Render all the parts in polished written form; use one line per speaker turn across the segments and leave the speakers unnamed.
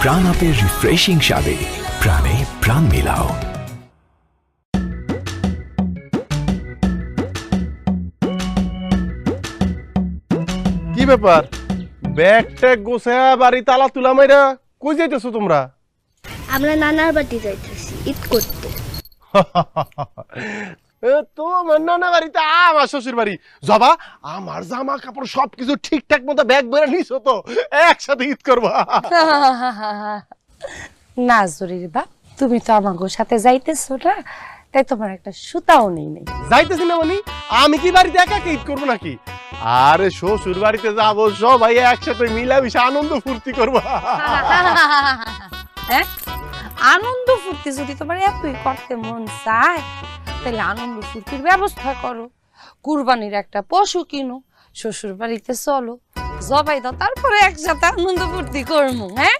প্রাণ আপের রিফ্রেশিং স্বাদে প্রাণে প্রাণ মিলাও।
কি ব্যাপার, ব্যাগ ট্যাগ গোছায়া বাড়ি তালা তুলা মাইরা কই যাইতেছো তোমরা?
আমরা নানার বাড়ি যাইতেছি ঈদ করতে।
তোমার নানা বাড়িতে আমার শ্বশুর বাড়ি। জবা, আমার জামা কাপড় সবকিছু ঠিকঠাক মতো ব্যাগ ভরে নিছো তো? একসাথে ঈদ করবা?
না জরির বাপ, তুমি তো আমাগো সাথে যাইতেছো না, তাই তোমার একটা সুতাও নেই।
যাইতেছি না মানে আমি কি বাড়িতে একা ঈদ করবো নাকি? আরে শ্বশুর বাড়িতে যাবো, সবাই একসাথে মিলামিশে আনন্দ ফুর্তি করবো।
হ্যাঁ, আনন্দ ফুর্তি যদি তোমার এতই করতে মন চায় তাহলে আনন্দ ফুর্তির ব্যবস্থা করো, কুরবানির একটা পশু কিনো, শ্বশুর বাড়িতে চলো, জবাই দাও, তারপরে একসাথে আনন্দ ফুর্তি করবো। হ্যাঁ,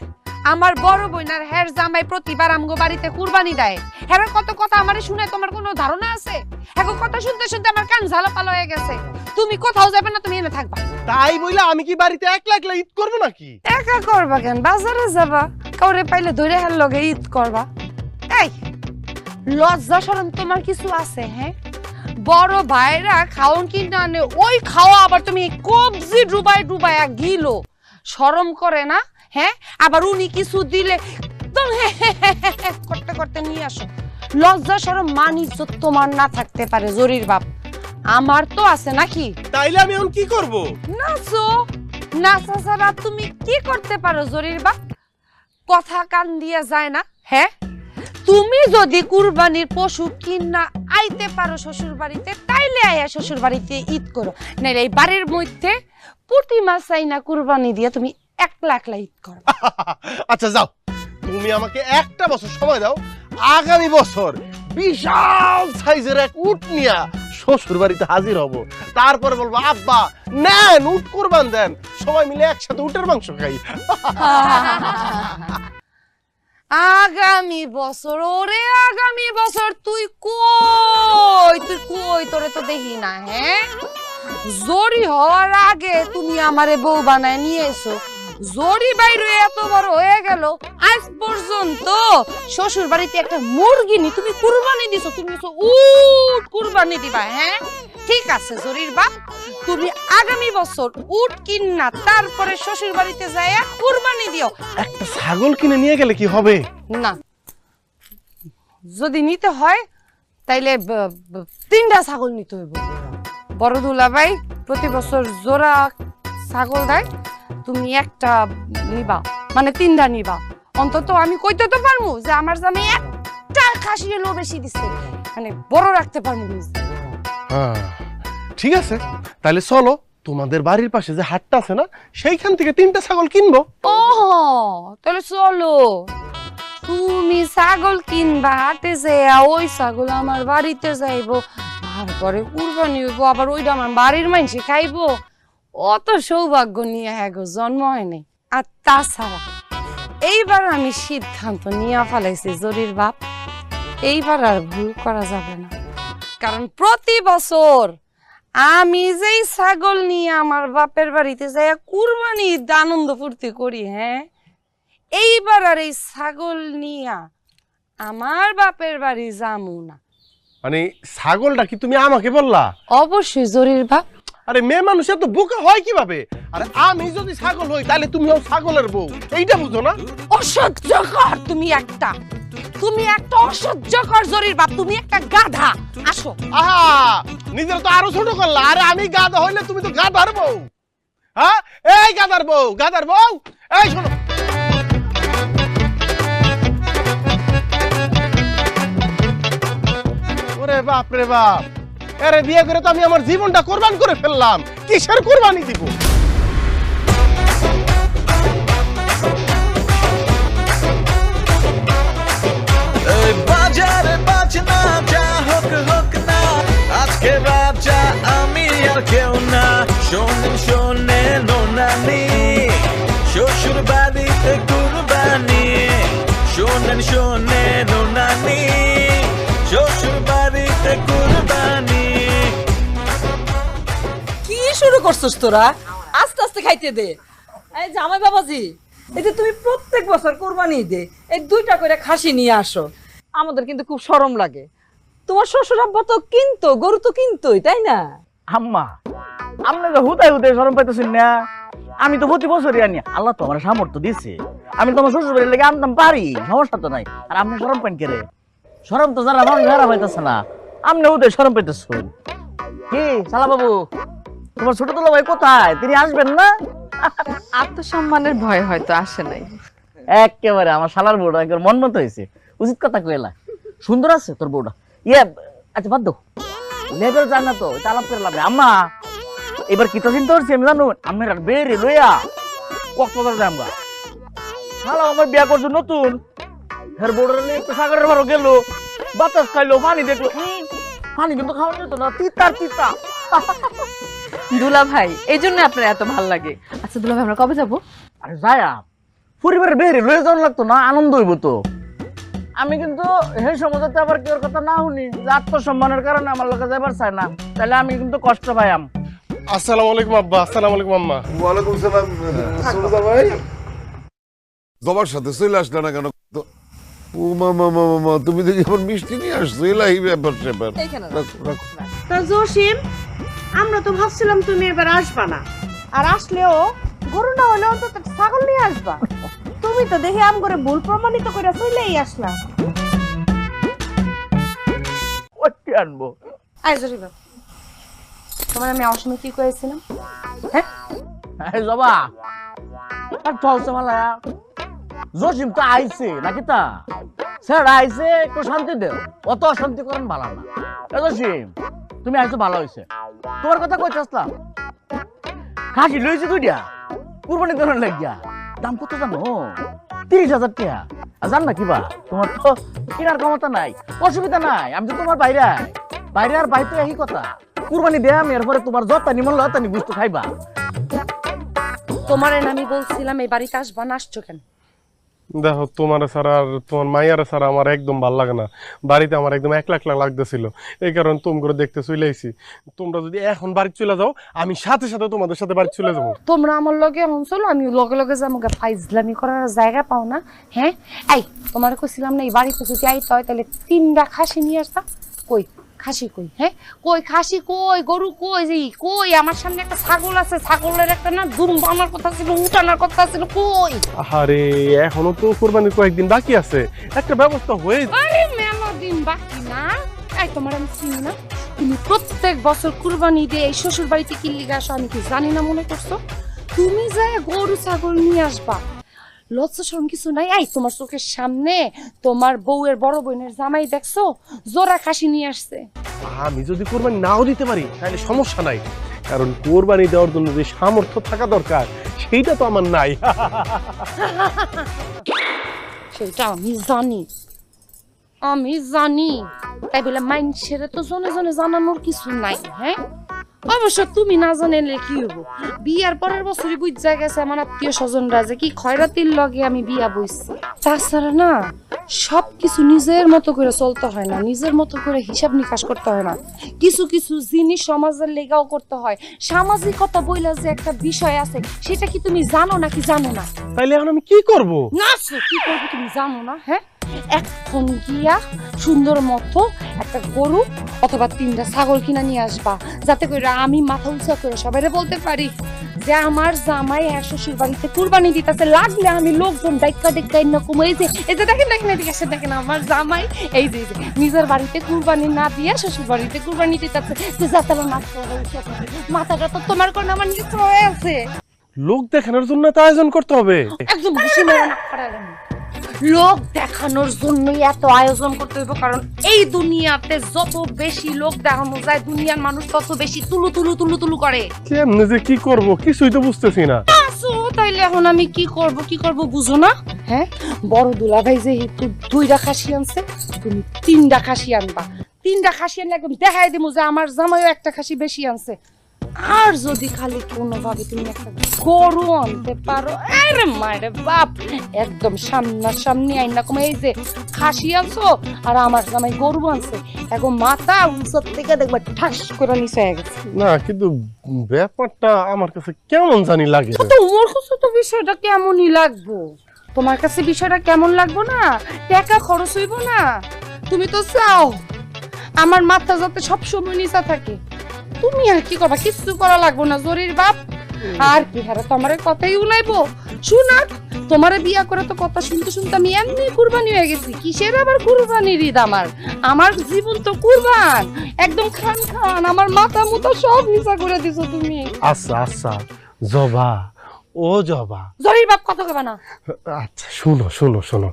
আমার বড় বোনার হের জামাই প্রতিবার আমগো বাড়িতে কুরবানি দেয়, হের কত কথা আমারে শুনে তোমার কোনো ধারণা আছে? এখন কথা শুনতে শুনতে আমার কান ঝালাপালা হয়ে গেছে। তুমি কোথাও যাবে না, তুমি এনে থাকবা।
তাই বইলা আমি কি বাড়িতে একলা একলা ঈদ করবো নাকি?
একা করবা কেন? বাজারে যাবা, কাউরে পাইলে ধরে হার লগে ঈদ করবা। এই লজ্জা শরম তোমার কিছু আছে? হ্যাঁ, বড় ভাইরা খাওন কিনা আনে, ওই খাওয়া আবার তুমি কবজি ডুবাই ডুবাই গিলো, শরম করে না? হ্যাঁ, আবার উনি কিছু দিলে করতে করতে নিয়ে আসো। লজ্জা শরম মান ইজ্জত তোমার না থাকতে পারে জরির বাপ, আমার তো আছে নাকি?
তাইলে আমি এখন কি করবো?
নাচো, নাচা ছাড়া তুমি কি করতে পারো জরির বাপ? কথা কান দিয়া যায় না? হ্যাঁ, তুমি যদি কুরবানির পশু কিনা আইতে পারো শ্বশুর বাড়িতে, তাইলে আয়া শ্বশুর বাড়িতে ঈদ করো, নাইলে এই বাড়ির মধ্যে প্রতিমা চাই না কুরবানি দিয়ে তুমি একলা একলা ঈদ করো।
আচ্ছা যাও, তুমি আমাকে একটা বছর সময় দাও, আগামী বছর বিশাল সাইজের এক উট নিয়া শ্বশুর বাড়িতে হাজির হব, তারপরে বলবো আব্বা নেন উট কুরবান দেন, সবাই মিলে একসাথে উটের মাংস খাই।
আগামী বছর? ওরে আগামী বছর তুই কই, তুই কই? তোরে তো দেখি না। হ্যাঁ, জরি হওয়ার আগে তুমি আমারে বউ বানায় নিয়ে এসো, জরি বাইরে এত বড় হয়ে গেল, আজ পর্যন্ত শ্বশুর বাড়িতে একটা মুরগি নি তুমি কুরবানি দিছো, তুমি উট কুরবানি দিবা। হ্যাঁ ঠিক আছে জরির বাপ, তুমি আগামী বছর উট কিনা তারপরে শ্বশুর বাড়িতে যাইয়া কুরবানি দিও।
একটা ছাগল কিনে নিয়ে গেলে কি হবে?
না, যদি নিতে হয় তাইলে 3টা ছাগল নিতে হইব। বড় দুলাভাই প্রতি বছর জোড়া ছাগল দেয়, তুমি একটা নিবা, মানে 3টা নিবা অন্তত। আমি কইতে তো পারমু যে আমার জামাই একটা খাসি হলো বেশি দিচ্ছে, মানে বড় রাখতে পারমু।
ঠিক আছে, তাহলে চলো তোমাদের বাড়ির পাশে যে হাটটা আছে না, সেইখান থেকে 3টা ছাগল কিনবো।
ও তাহলে চলো, তুমি ছাগল কিনবা হাটে যাইয়া, ওই ছাগল আমার বাড়িতে যাইবো, তারপরে কুরবানি হইব, আবার ওইটা আমার বাড়ির মানুষে খাইবো। অত সৌভাগ্য নিয়ে হ্যাগো জন্ম হয়নি। আর তাছাড়া এইবার আমি সিদ্ধান্ত নিয়ে ফেলাইছি জরির বাপ, এইবার আর ভুল করা যাবে না, কারণ প্রতি বছর আমি যেই ছাগল নিয়ে আমার বাপের বাড়িতে যাই কুরবানি আনন্দ ফুর্তি করি, হ্যাঁ এইবার আর এই ছাগল নিয়া আমার বাপের বাড়ি যামু না।
মানে ছাগলটা কি তুমি আমাকে বললা?
অবশ্যই জরির বাপ।
আরে মেয়ে মানুষ এত বোকা হয় কিভাবে? আরে আমি যদি ছাগল হই তাহলে তুমিও ছাগলের বউ, এইটা বুঝো না?
অসহ্যকর তুমি একটা, তুমি একটা অসহ্যকর জরির বাপ, তুমি একটা গাধা। আসো।
আহা, নিজের তো আরো ছোট করলা। আরে আমি গাধা হইলে তুমি তো গাধার বউ। হ্যাঁ, এই গাধার বউ, গাধার বউ, এই শোনো। ওরে বাপ রে বাপ, আরে বিয়ে করে তো আমি আমার জীবনটা কোরবান করে ফেললাম, কিসের কোরবানি দিব?
বাজারে বাজনা যা হোক হোক না, আজকে রাজা আমি আর কেউ না। শোনেন শোনেন নোনানি, শ্বশুর বাড়িতে কুরবানি। শোনেন শোনেন নোনানি, শ্বশুর বাড়িতে কুরবানি।
কি শুরু করছস তোরা? আস্তে আস্তে খাইতে দে। এই জামাই বাবাজি, এই যে তুমি প্রত্যেক বছর কোরবানি ঈদে এই 2টা করে খাসি নিয়ে আসো, আমাদের কিন্তু খুব শরম লাগে। তোমার শ্বশুর আব্বা তো কিনতো, গরু তো কিনতোই, তাই না?
আম্মা আপনি তো হুদায় হুদায় শরম পাইতেছেন না। আমি তো প্রতি বছরই আনি, আল্লাহ তো আমার সামর্থ্য দিচ্ছে, আমি তোমার শ্বশুর বাড়ির লেগে আনতাম পারি, সমস্যা তো নাই। আর আপনি শরম পাইন কে রে? শরম তো যারা মানুষ যারা পাইতেছে না, আপনি হুদায় শরম পাইতেছেন। কি শালা বাবু, তোমার ছোট দুলা ভাই কোথায়? তিনি আসবেন না?
আত্মসম্মানের ভয় হয়তো আসে নাই।
একেবারে আমার শালার বউটা একবার মন মতো হয়েছে, উচিত কথা কইলা। সুন্দর আছে তোর বউটা। ইয়ে আচ্ছা বাদ দাও, লেবেল জান না তো, এটা আলাপ করে লাভ নেই। আম্মা এবার কি তো চিন্তা করছি আমি জানো, আমি বেরে লইয়া কক্সবাজার যাই আমরা। শালা আমার বিয়া করছো নতুন, হের বউটার নিয়ে একটু সাগরের বারো গেল, বাতাস খাইলো, পানি দেখলো, পানি কিন্তু খাওয়া যেত না, তিতা তিতা।
দুলা ভাই এই জন্য আপনার এত ভাল লাগে। আচ্ছা দুলা ভাই আমরা কবে যাবো?
আরে যায়া পরিবারের বেরে লয়ে যাওয়া লাগতো না, আনন্দ হইব তো। আমি কিন্তু সেই সমাজতে আবার কেউ কথা না শুনি যে আত্মসম্মানের কারণে আমার লোকে যাবার চায় না, তাহলে আমি কিন্তু কষ্ট পাইয়াম।
আসসালামু আলাইকুম আব্বা, আসসালামু আলাইকুম আম্মা।
ওয়ালাইকুম সালাম। সুলতা ভাই জবার সাথে চলে আসলে না কেন? ও মামা মামা, তুমি দেখি এখন মিষ্টি নিয়ে আসছো, এলাই ব্যাপার স্যাপার। রাখো রাখো।
তা জসিম, আমরা তো ভাবছিলাম তুমি এবার আসবা না, আর আসলেও গরু না হলেও তো ছাগল নিয়ে আসবা। তুমি তো দেখি আম করে ভুল প্রমাণিত করে চলেই আসলা।
ওটি আনবো।
আয় জরিবা, তোমার আমি অসময় কি করেছিলাম? হ্যাঁ
এই জবা আর চলছে মালা, জসিম তো আইছে নাকি? তা স্যার আইছে, একটু শান্তি দেও, অত অশান্তি করেন ভালো না। এ জসিম তুমি আইছো ভালো হয়েছে, তোমার কথা কইতে আসলাম। খাসি লইছি 2টা কুরবানি দেওয়ার লাগিয়া, দাম কত জানো? 30,000 টাকা। আর জান না কিবা, তোমার তো কেনার ক্ষমতা নাই, অসুবিধা নাই, আমি তো তোমার বাইরে আর বাইরে তো একই কথা। কুরবানি দেয়া আমি এরপরে তোমার যতানি মন লতানি বুঝতে খাইবা।
তোমার আমি বলছিলাম এই বাড়িতে আসবা না, আসছো কেন?
দেখো, তোমার ছাড়া আর তোমার মাইয়ার ছাড়া আমার একদম ভাল লাগে না। বাড়িতে আমার একদম একলা একলা লাগতেছিল, এই কারণে তুমি করে দেখতে চলে আইছি। তোমরা যদি এখন বাড়ি চলে যাও, আমি সাথে সাথে তোমাদের সাথে বাড়ি চলে যাবো।
তোমরা আমার লগে এখন চলো, আমি লগে লগে যাবো। ফাইজলামি করার জায়গা পাও না? হ্যাঁ এই তোমার কইছিলাম না এই বাড়িতে যদি আইতে হয় তাহলে 3টা খাসি নিয়ে আসবা। কই খাসি কই? হ্যাঁ কই খাসি কই? গরু কই? যে কই? আমার সামনে একটা ছাগল আছে, ছাগলের একটা না দুম বানার কথা ছিল, উঠানোর কথা ছিল, কই?
আরে এখনো তো কুরবানির কয়েকদিন বাকি আছে, একটা ব্যবস্থা হয়ে।
আরে মেলা দিন বাকি না। এই তোমার আমি চিনি না? তুমি প্রত্যেক বছর কুরবানি দিয়ে এই শ্বশুর বাড়িতে কি লিগে আসো আমি কি জানি না মনে করছো? তুমি যায় গরু ছাগল নিয়ে আসবা, লজ্জা শরম কিছু নাই? এই তোমার চোখের সামনে তোমার বউয়ের বড় বোনের জামাই দেখছো জোড়া খাসি নিয়ে আসছে।
আমি যদি কোরবানি নাও দিতে পারি তাহলে সমস্যা নাই, কারণ কোরবানি দেওয়ার জন্য যে সামর্থ্য থাকা দরকার সেইটা তো আমার নাই।
সেটা আমি জানি, আমি জানি, তাই বলে মানুষের তো জনে জনে জানানোর কিছু নাই। হ্যাঁ অবশ্য তুমি না জানলে কি হবো, বিয়ার পরের বছরই বুঝা গেছে আমার আত্মীয় স্বজনরা যে কি খয়রাতির লগে আমি বিয়া বইছি। তাছাড়া না সবকিছু নিজের মতো করে চলতে হয় না, নিজের মতো করে হিসাব নিকাশ করতে হয় না, কিছু কিছু জিনিস সমাজের লেগাও করতে হয়। সামাজিকতা বইলা যে একটা বিষয় আছে সেটা কি তুমি জানো নাকি জানো না?
তাইলে এখন আমি কি করব?
না কি করবো তুমি জানো না? হ্যাঁ এখন গিয়া সুন্দর মতো একটা গরু অথবা 3টা ছাগল কিনা নিয়ে আসবা, যাতে করে আমি মাথা উঁচা করে সবাই বলতে পারি যে আমার জামাই শ্বশুর বাড়িতে কুরবানি দিতেছে। লাগলে আমি লোকজন ডাইকা ডাইকা এরকম এই যে দেখেন দেখেন এদিকে এসে দেখেন আমার জামাই এই যে নিজের বাড়িতে কুরবানি না দিয়ে শ্বশুর বাড়িতে কুরবানি দিতেছে, যে যাতারা মাথাটা তো তোমার কোন আমার নিচে হয়ে আছে।
লোক দেখানোর জন্য তো আয়োজন করতে হবে।
একদম খুশি মেরা না করা গেল, লোক দেখানোর জন্যই এত আয়োজন করতে হইব, কারণ এই দুনিয়াতে যত বেশি লোক দেখানো যায় দুনিয়ার মানুষ তত বেশি তুলু তুলু তুলু তুলু করে।
কেমনে যে কি করব কিছুই তো বুঝতেছি না।
তাইলে এখন আমি কি করব বুঝো না? হ্যাঁ বড় দুলাভাই যেহেতু 2টা খাসি আনছে, তুমি 3টা খাসি আনবা। 3টা খাসি আনলে একদম দেখাই দিমু যে আমার জামাইও একটা খাসি বেশি আনছে। আর যদি খালি কোনোভাবে তুমি একটা গরু আনতে পারো, আরে মারে বাপ, একদম সামনাসামনি আইনা কমে এই যে খাসি আনছো আর আমার জামাই গরু আনছে, এখন মাথা উঁচুর থেকে দেখবা ঠাস করে নিচে হয়ে গেছে।
না কিন্তু ব্যাপারটা আমার কাছে কেমন জানি লাগে।
তোমার কাছে তো বিষয়টা কেমনই লাগবো, তোমার কাছে বিষয়টা কেমন লাগবো না, টাকা খরচ হইব না। তুমি তো চাও আমার মাথা যাতে সবসময় নিচা থাকে, তুমি আর কি করবা, কিছু করা লাগবো না জরির বাপ। আর কি হারা তোমার কথাই উনাইবো, শুনাক তোমারে বিয়া করে তো কথা শুনতে শুনতে আমি এমনি কুরবানি হয়ে গেছি। কিসের আবার কুরবানির ঈদ, আমার জীবন তো কুরবান, একদম খান খান, আমার মাথা মুথা সব নিচা করে দিছো তুমি।
আচ্ছা আচ্ছা জবা, ও জবা,
জরির বাপ কথা কইবা না।
আচ্ছা শুনো শুনো শোনো,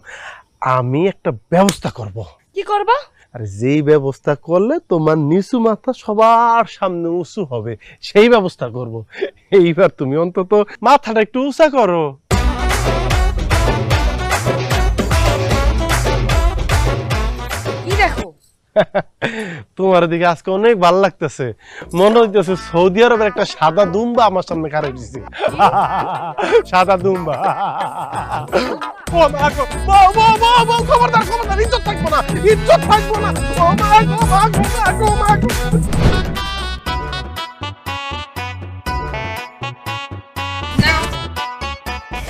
আমি একটা ব্যবস্থা করব।
কি করবা?
আর যেই ব্যবস্থা করলে তোমার নিচু মাথা সবার সামনে উঁচু হবে, সেই ব্যবস্থা করব। এইবার তুমি অন্তত মাথাটা একটু উঁচা করো।
কি দেখো?
তোমার দিকে আজকে অনেক ভালো লাগতেছে, মনে হইতেছে সৌদি আরবের একটা সাদা দুম্বা আমার সামনে খারাপ দিচ্ছে। সাদা দুম্বা। ও মা গো, খবরদার খবরদার, ইজ্জত থাকবো না, ইজ্জত থাকবো না। ও মা গো, মা গো, মা গো, মা গো।
নাও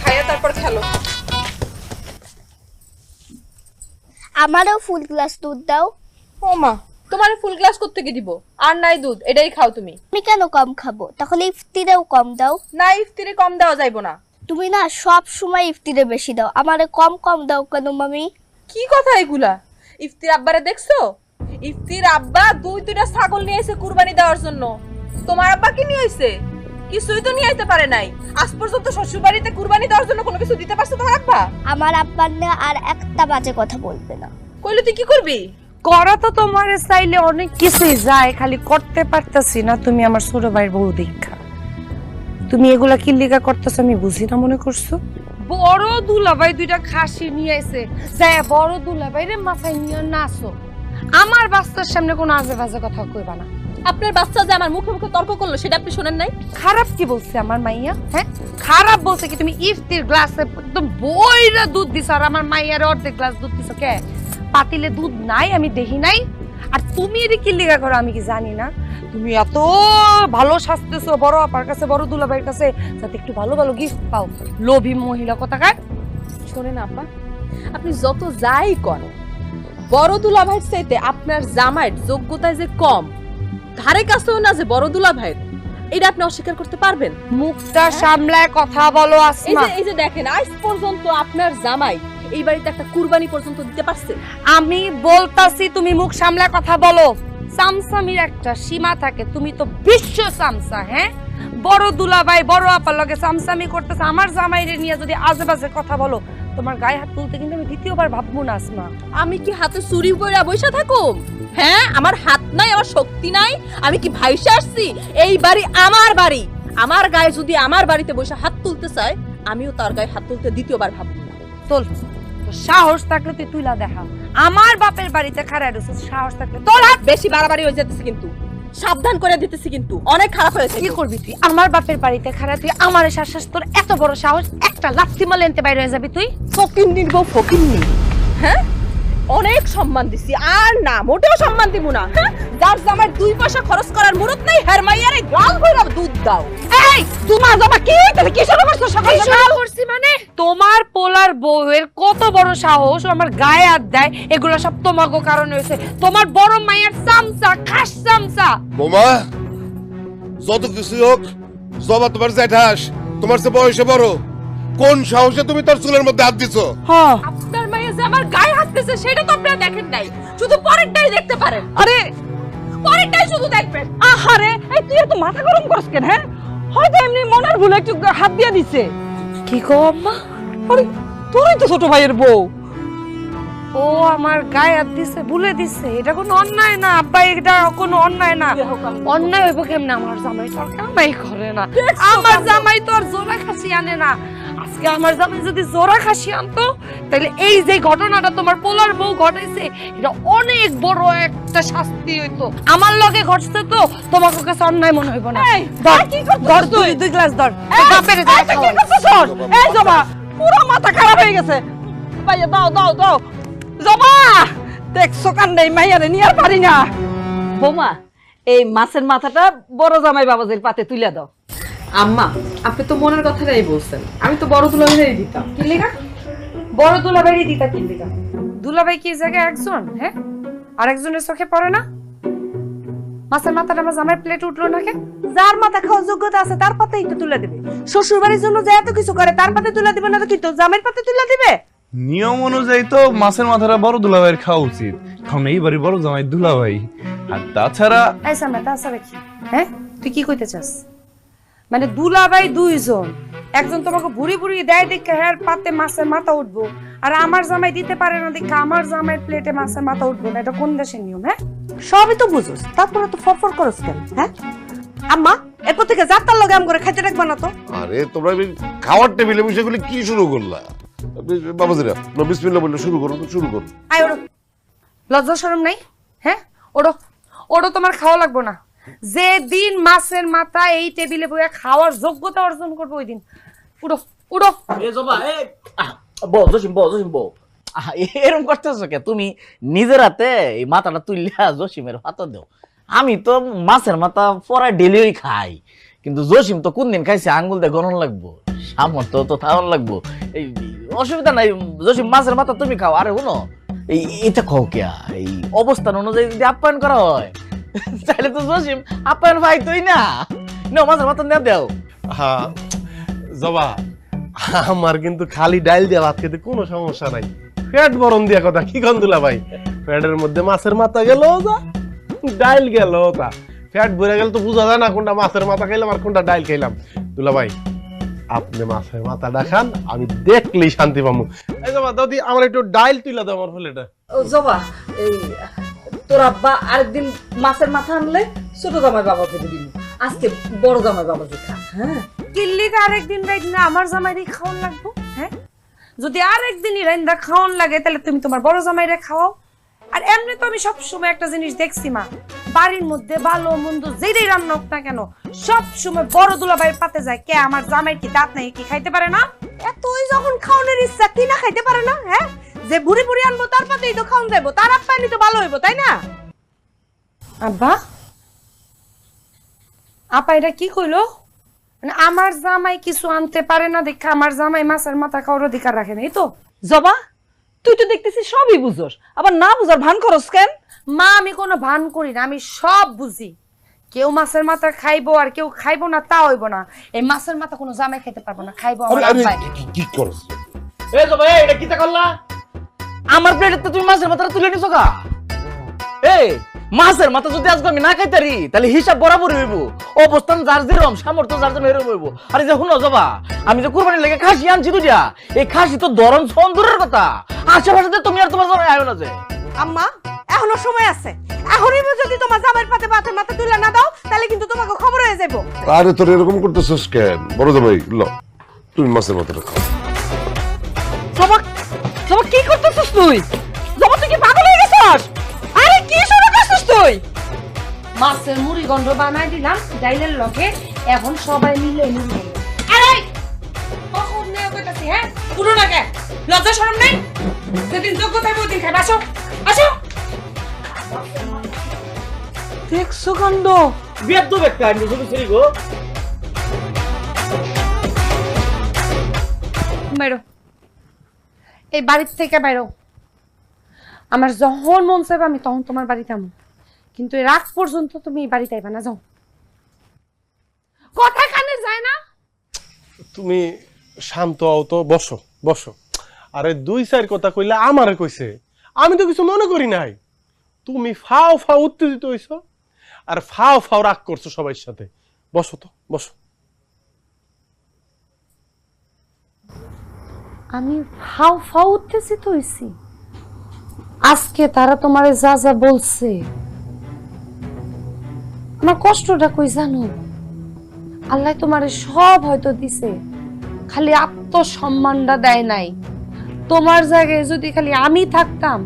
খাইয়া তারপর খেলো।
আমারও ফুল গ্লাস দুধ দাও।
ও মা, তোমার ফুল গ্লাস করতে কি দিব? আর নাই দুধ, এটাই খাও তুমি।
আমি কেন কম খাবো? তাহলে ইফতিরেও কম দাও।
না, ইফতিরে কম দেওয়া যাইবো না।
তুমি না সব সময় ইফতিরে বেশি দাও, আমারে কম কম দাও কেন মামি?
কি কথা এগুলা? ইফতির আব্বারে দেখছো? ইফতির আব্বা দুইটা ছাগল নিয়ে এসে কুরবানি দেওয়ার জন্য। তোমার আব্বা কি নিয়ে আইছে? কিছুই তো নিয়ে আইতে পারে নাই। আজ পর্যন্ত শ্বশুর বাড়িতে কুরবানি দেওয়ার জন্য কোনো কিছু দিতে পারছে তোমার আব্বা?
আমার আব্বার না আর একটা বাজে কথা বলবে না।
কইলে তুই কি করবি?
করা তো তোমার চাইলে অনেক কিছুই যায়, খালি করতে পারতাছি না। তুমি আমার ছোট ভাইয়ের বউ দীক্ষা, তুমি এগুলা কি লিগা করতেছ আমি বুঝি না মনে করছো? বড় দুলাভাই দুইটা খাসি নিয়ে এসে যায়, বড় দুলাভাই রে মাথায় নিয়ে নাচো। আমার বাচ্চার সামনে কোনো আজে বাজে কথা কইবা না।
আপনার বাচ্চা যে আমার মুখে মুখে তর্ক করলো সেটা আপনি শুনেন নাই?
খারাপ কি বলছে আমার মাইয়া? হ্যাঁ খারাপ বলছে কি? তুমি ইফতির গ্লাসে একদম বইরা দুধ দিছো আর আমার মাইয়ার অর্ধেক গ্লাস দুধ দিছো। কে পাতিলে দুধ নাই আমি দেখি নাই? আর তুমি এর কি লিগা করো আমি কি জানি না? তুমি এত ভালো সাজতেছো বড় আপার কাছে, বড় দুলাভাইয়ের কাছে, যাতে একটু ভালো ভালো গিফট পাও। লোভী মহিলা কোথাকার।
শোনেন আপা, আপনি যত যাই করেন, বড় দুলাভাইয়ের চাইতে আপনার জামাইয়ের যোগ্যতায় যে কম, ধারে কাছেও না যে বড় দুলাভাইয়ের, এটা আপনি অস্বীকার করতে পারবেন?
মুখটা সামলায় কথা বলো আসমা।
এই যে দেখেন, আজ পর্যন্ত আপনার জামাই এই বাড়িতে একটা কুরবানি পর্যন্ত দিতে পারছে?
আমি বলতাছি তুমি মুখ সামলায় কথা বলো। সামসামির একটা সীমা থাকে, তুমি তো বিশ্ব সামসা। হ্যাঁ বড় দুলাভাই বড় আপার লগে সামসামি করতেছে, আমার জামাইরে নিয়ে যদি আজেবাজে কথা বলো তোমার গায়ে হাত তুলতে কিন্তু আমি দ্বিতীয়বার ভাববো না আসমা।
আমি কি হাতে চুরি করে বসে থাকুম? হ্যাঁ, আমার হাত নাই, আমার শক্তি নাই, আমি কি ভাইসে আসছি? এই বাড়ি আমার বাড়ি, আমার গায়ে যদি আমার বাড়িতে বসে হাত তুলতে চায়, আমিও তার গায়ে হাত তুলতে দ্বিতীয়বার ভাববো না।
তোল, সাহস থাকলে তুই তুইলা দেখা। আমার বাপের বাড়িতে খাড়ায় রয়েছে, সাহস থাকলে তোর হাত।
বেশি বাড়াবাড়ি হয়ে যেতেছে কিন্তু, সাবধান করে দিতেছি কিন্তু, অনেক খারাপ হয়েছে।
কি করবি তুই? আমার বাপের বাড়িতে খাড়া, তুই আমার শ্বাস, তোর এত বড় সাহস, একটা লাথি মারলে এনতে বাইরে হয়ে যাবি তুই।
ফকিন্নির বউ ফকিন্নি। হ্যাঁ অনেক সম্মান দিছি, আর না মোটেও সম্মান দিব না। যার জামাই 2 পয়সা খরচ করার মুরত নাই, হের মাইয়ারে গাল কইরা দুধ দাও।
এই তোমার জামা কি হইছে? কি শুরু করছো সকাল সকাল? করছি মানে তোমার পোলার বউয়ের কত বড় সাহস আমার গায়ে হাত দেয়, এগুলো সব তোমাগো কারণে হইছে। তোমার বড় মাইয়ার চামচা, খাস চামচা।
বোমা, যত কিছু হোক, জবা তোমার জ্যাঠাস, তোমার চেয়ে বয়সে বড়, কোন সাহসে তুমি তার চুলের মধ্যে হাত দিছো?
হ্যাঁ
আপনার মাইয়া যে আমার গায়ে হাত দিছে সেটা তো আপনারা দেখেন নাই, শুধু পরেরটাই দেখতে পারেন।
আরে
পরেরটাই শুধু দেখবেন।
আহারে, এই তুই এত মাথা গরম করছ কেন? হ্যাঁ হয়তো এমনি মনের ভুলে একটু হাত দিয়ে দিছে।
কি গো আম্মা?
আরে তোরই তো ছোট ভাইয়ের বউ।
ও আমার গায়ে হাত দিছে, ভুলে দিছে, এটা কোনো অন্যায় না আব্বা, এটা কোনো অন্যায় না। অন্যায় হইব কেমনে? আমার জামাই তো আর কামাই করে না, আমার জামাই তো আর জোড়া খাসি আনে না, আজকে আমার জামাই যদি জোড়া খাসি আনতো তাহলে এই যে ঘটনাটা তোমার পোলার বউ ঘটাইছে এটা অনেক বড় একটা শাস্তি হইতো। আমার লগে ঘটছে তো তোমার কাছে অন্যায় মনে হইব না। ধর দুই গ্লাস ধর বাপের
এই জবা পুরো মাথা খারাপ হয়ে গেছে। ভাইয়া দাও দাও দাও জবা, দেখছো কান্ডাই মাইয়ারে নিয়ে আর পারি না। বৌমা এই মাছের মাথাটা বড় জামাই বাবাজির পাতে তুলে দাও।
আম্মা আপনি তো মনের কথাটাই বলছেন, আমি তো বড় দুলাভাই দিতাম।
কি লেখা? বড় দুলাভাই দিতা কি লেখা? দুলাভাই কি জায়গায় একজন, হ্যাঁ? আর একজনের চোখে পড়ে না? মাছের মাথাটা আমার জামাই প্লেট উঠলো না কে?
যার মাথা খাওয়ার যোগ্যতা আছে তার পাতেই তো তুলে দিবে। শ্বশুর বাড়ির জন্য যে এত কিছু করে তার পাতে তুলে দিবে না তো কি তো জামের পাতে তুলে দিবে?
নিয়ম অনুযায়ী তো মাছের মাথাটা বড় দুলাভাইয়ের খাওয়া উচিত, কারণ এইবারই বড় জামাই দুলাভাই। আর তাছাড়া
এই সামনে তাছাড়া কি, হ্যাঁ? তুই কি কইতে চাস? মানে দুলাভাই দুইজন, একজন তোমাকে ভুড়ি ভুড়ি দেয় দেখে হ্যাঁ পাতে মাছের মাথা উঠবো, আর আমার জামাই দিতে পারে না দেখে আমার জামাইয়ের প্লেটে মাছের মাথা উঠবো না। এটা কোন দেশের নিয়ম? হ্যাঁ
সবই তো বুঝোস, তারপরে তো ফরফর করস কেন? হ্যাঁ আম্মা এরপর থেকে যাত্রার লগে আম করে খাইতে রাখবা না তো।
আরে তোমরা খাওয়ার টেবিলে বসে গুলি কি শুরু করলা? বাবাজিরা বিসমিল্লাহ বলে শুরু করো, শুরু করো।
আয় ওড়ো, লজ্জা শরম নাই? হ্যাঁ ওড়ো ওড়ো, তোমার খাওয়া লাগবো না। যে দিন মাছের মাথা এই টেবিলে বইয়া খাওয়ার যোগ্যতা অর্জন করবো ওই দিন উড়ো উড়ো।
এ জবা এ বউ জসিম বউ এরকম করতেছো কে? তুমি নিজের হাতে এই মাথাটা তুললিয়া জসিমের হাতে দাও। আমি তো মাছের মাথা পরে ডেলিই খাই, কিন্তু জসিম তো কোন দিন খাইছে আঙ্গুল দিয়ে গণন লাগবো, সামর্থ্য তো থাউন লাগবো। এই অসুবিধা নাই, জসিম মাছের মাথা তুমি খাও। আরে শুনো, এটা খাও কে? এই অবস্থান অনুযায়ী যদি আপ্যায়ন করা হয় তাহলে তো জসিম আপ্যায়ন পাইতোই না। মাছের মাথা না দেও।
হ্যাঁ জবা, আমার কিন্তু খালি ডাইল দিয়ে ভাত খেতে কোনো সমস্যা নাই। পেট বরণ দিয়া কথা কি কন দুলাভাই? পেটের মধ্যে মাছের মাথা গেল যা, ডাইল গেল তা। পেট ভরে গেল তো বোঝা যায় না কোনটা মাছের মাথা খাইলাম আর কোনটা ডাইল খাইলাম। দুলাভাই আপনি মাছের মাথাটা খান, আমি দেখলেই শান্তি পাবো। এই জবা দাদি আমার একটু ডাইল তুইলা দাও আমার ফুলেটা।
ও জবা, এই তোর আব্বা আরেকদিন মাছের মাথা আনলে ছোট জামাই বাবাকে দিবি, আজকে বড় জামাই বাবাকে খা। হ্যাঁ
কিল্লিকে আরেকদিন রাইন্দা আমার জামাইরে খাওয়ান লাগবো? হ্যাঁ যদি আরেকদিনই রাইন্দা খাওয়ান লাগে তাহলে তুমি তোমার বড় জামাইরে খাওয়াও। আর এমনি তো আমি সবসময় একটা জিনিস দেখছি মা, বাড়ির মধ্যে ভালো মন্দ যেটাই রান্না হোক না কেন সবসময় বড় দুলাভাইয়ের পাতে যায়। কে আমার জামাই কি দাঁত নাই, কি খাইতে পারে না?
এতই যখন খাওয়ানোর ইচ্ছা কি না খাইতে পারে না? হ্যাঁ যে বুড়ি বুড়ি আনবো তার পাতেই তো খাওয়ান যাবো, তার আপ্যায়নই তো ভালো হইব, তাই না?
আব্বা আপা এটা কি কইলো? মানে আমার জামাই কিছু আনতে পারে না দেখে আমার জামাই মাছের মাথা খাওয়ার অধিকার রাখে না, এই তো?
জবা তুই তো দেখতেছিস সবই বুঝোস, আবার না বুঝার ভান করস কেন?
মা আমি কোনো ভান করি না, আমি সব বুঝি। কেউ মাছের মাথা খাইবো আর কেউ খাইবো না তা হইব না। এই মাছের মাথা কোনো জামাই খাইতে পারবো না, খাইবো আমার আব্বাই।
কি করছ?
এ জবা এটা কিটা করলা? আমার প্লেটে তো তুমি মাছের মাথাটা তুলে নিছো কা? এই মাছের মাথা যদি আজকে আমি না খাইতারি তাহলে হিসাব বরাবর হইব। অবস্থান যার যেরকম, সামর্থ্য যার যেরকম এরকম হইব। আর এই যে শুনো জবা, আমি যে কুরবানির লেগে খাসি আনছি দুইটা, এই খাসি তো ধরন সন্দুরের কথা, আশেপাশে তুমি আর তোমার জামাই আয়ো না যে।
আম্মা এখনো সময় আছে, এখনই যদি তোমার জামাইয়ের পাতে ভাতের মাথা তুলে না দাও তাহলে কিন্তু তোমাকে খবর হয়ে যাবো।
আরে তোর এরকম করতেছস কেন? বড় জামাই ল, তুমি মাছের মাথাটা খাও।
জবা জবা কি করতেছিস তুই? জবা তুই কি পাগল হয়ে গেছিস? আরে কি শুরু করছিস তুই?
মাছের মুড়ি গন্ধ বানাই দিলাম ডাইলের লগে, এখন সবাই মিলে মিলে। আরে কখন নেও কইতাছি? হ্যাঁ পুরো না কে? লজ্জা শরম নাই? যেদিন যোগ্যতা হবে ওদিন খাই। আসো আসো।
দেখছো কাণ্ড?
বিয়ার তো একটা আমি শুধু ফিরি গো।
বাইরো, এই বাড়ির থেকে বাইরো। আমার যখন মন চাইবে আমি তখন তোমার বাড়িতে আমো, কিন্তু এর আগ পর্যন্ত তুমি এই বাড়িতে আইবা না। যাও। কথা কানে যায় না?
তুমি শান্ত হও তো, বসো বসো। আরে দুই চার কথা কইলে আমারে কইছে, আমি তো কিছু মনে করি নাই। তুমি ফাও ফাও উত্তেজিত হইছো আর ফাও ফাও রাগ করছো সবার সাথে। বসো তো বসো।
আমি ফাও ফাও উত্তেজিত হইছি? আজকে তারা তোমারে যা যা বলছে, আমার কষ্টটা কই জানো? আল্লাহ তোমারে সব হয়তো দিছে, খালি সম্মানটা দেয় নাই। তোমার জায়গায় যদি খালি আমি থাকতাম,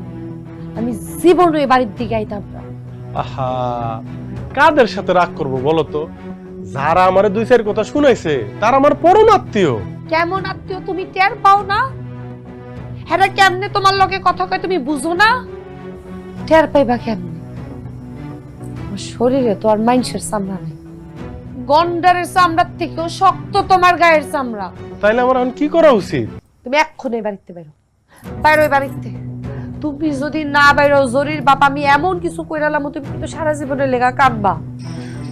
আমি জীবনে এই বাড়ির দিকে আইতাম না।
আহা, কাদের সাথে রাগ করবো বলো তো? যারা আমারে দুই চার কথা শুনাইছে তারা আমার পরম আত্মীয়।
কেমন আত্মীয় তুমি টের পাও না? হ্যাঁ, কেমনে তোমার লগে কথা কয় তুমি বুঝো না? টের পাইবা কেমনে? শরীরে তো আর মাংসের চামড়া নেই, গন্ডারের চামড়ার থেকেও শক্ত তোমার গায়ের চামড়া।
তাইলে আমার এখন কি করা উচিত?
তুমি এক্ষুনি বাড়িতে বেরো, বাইরো বাড়িতে। তুমি যদি না বাইরো, জরির বাপ আমি এমন কিছু কইরালাম তুমি কিন্তু সারা জীবনের লেগা কাঁদবা।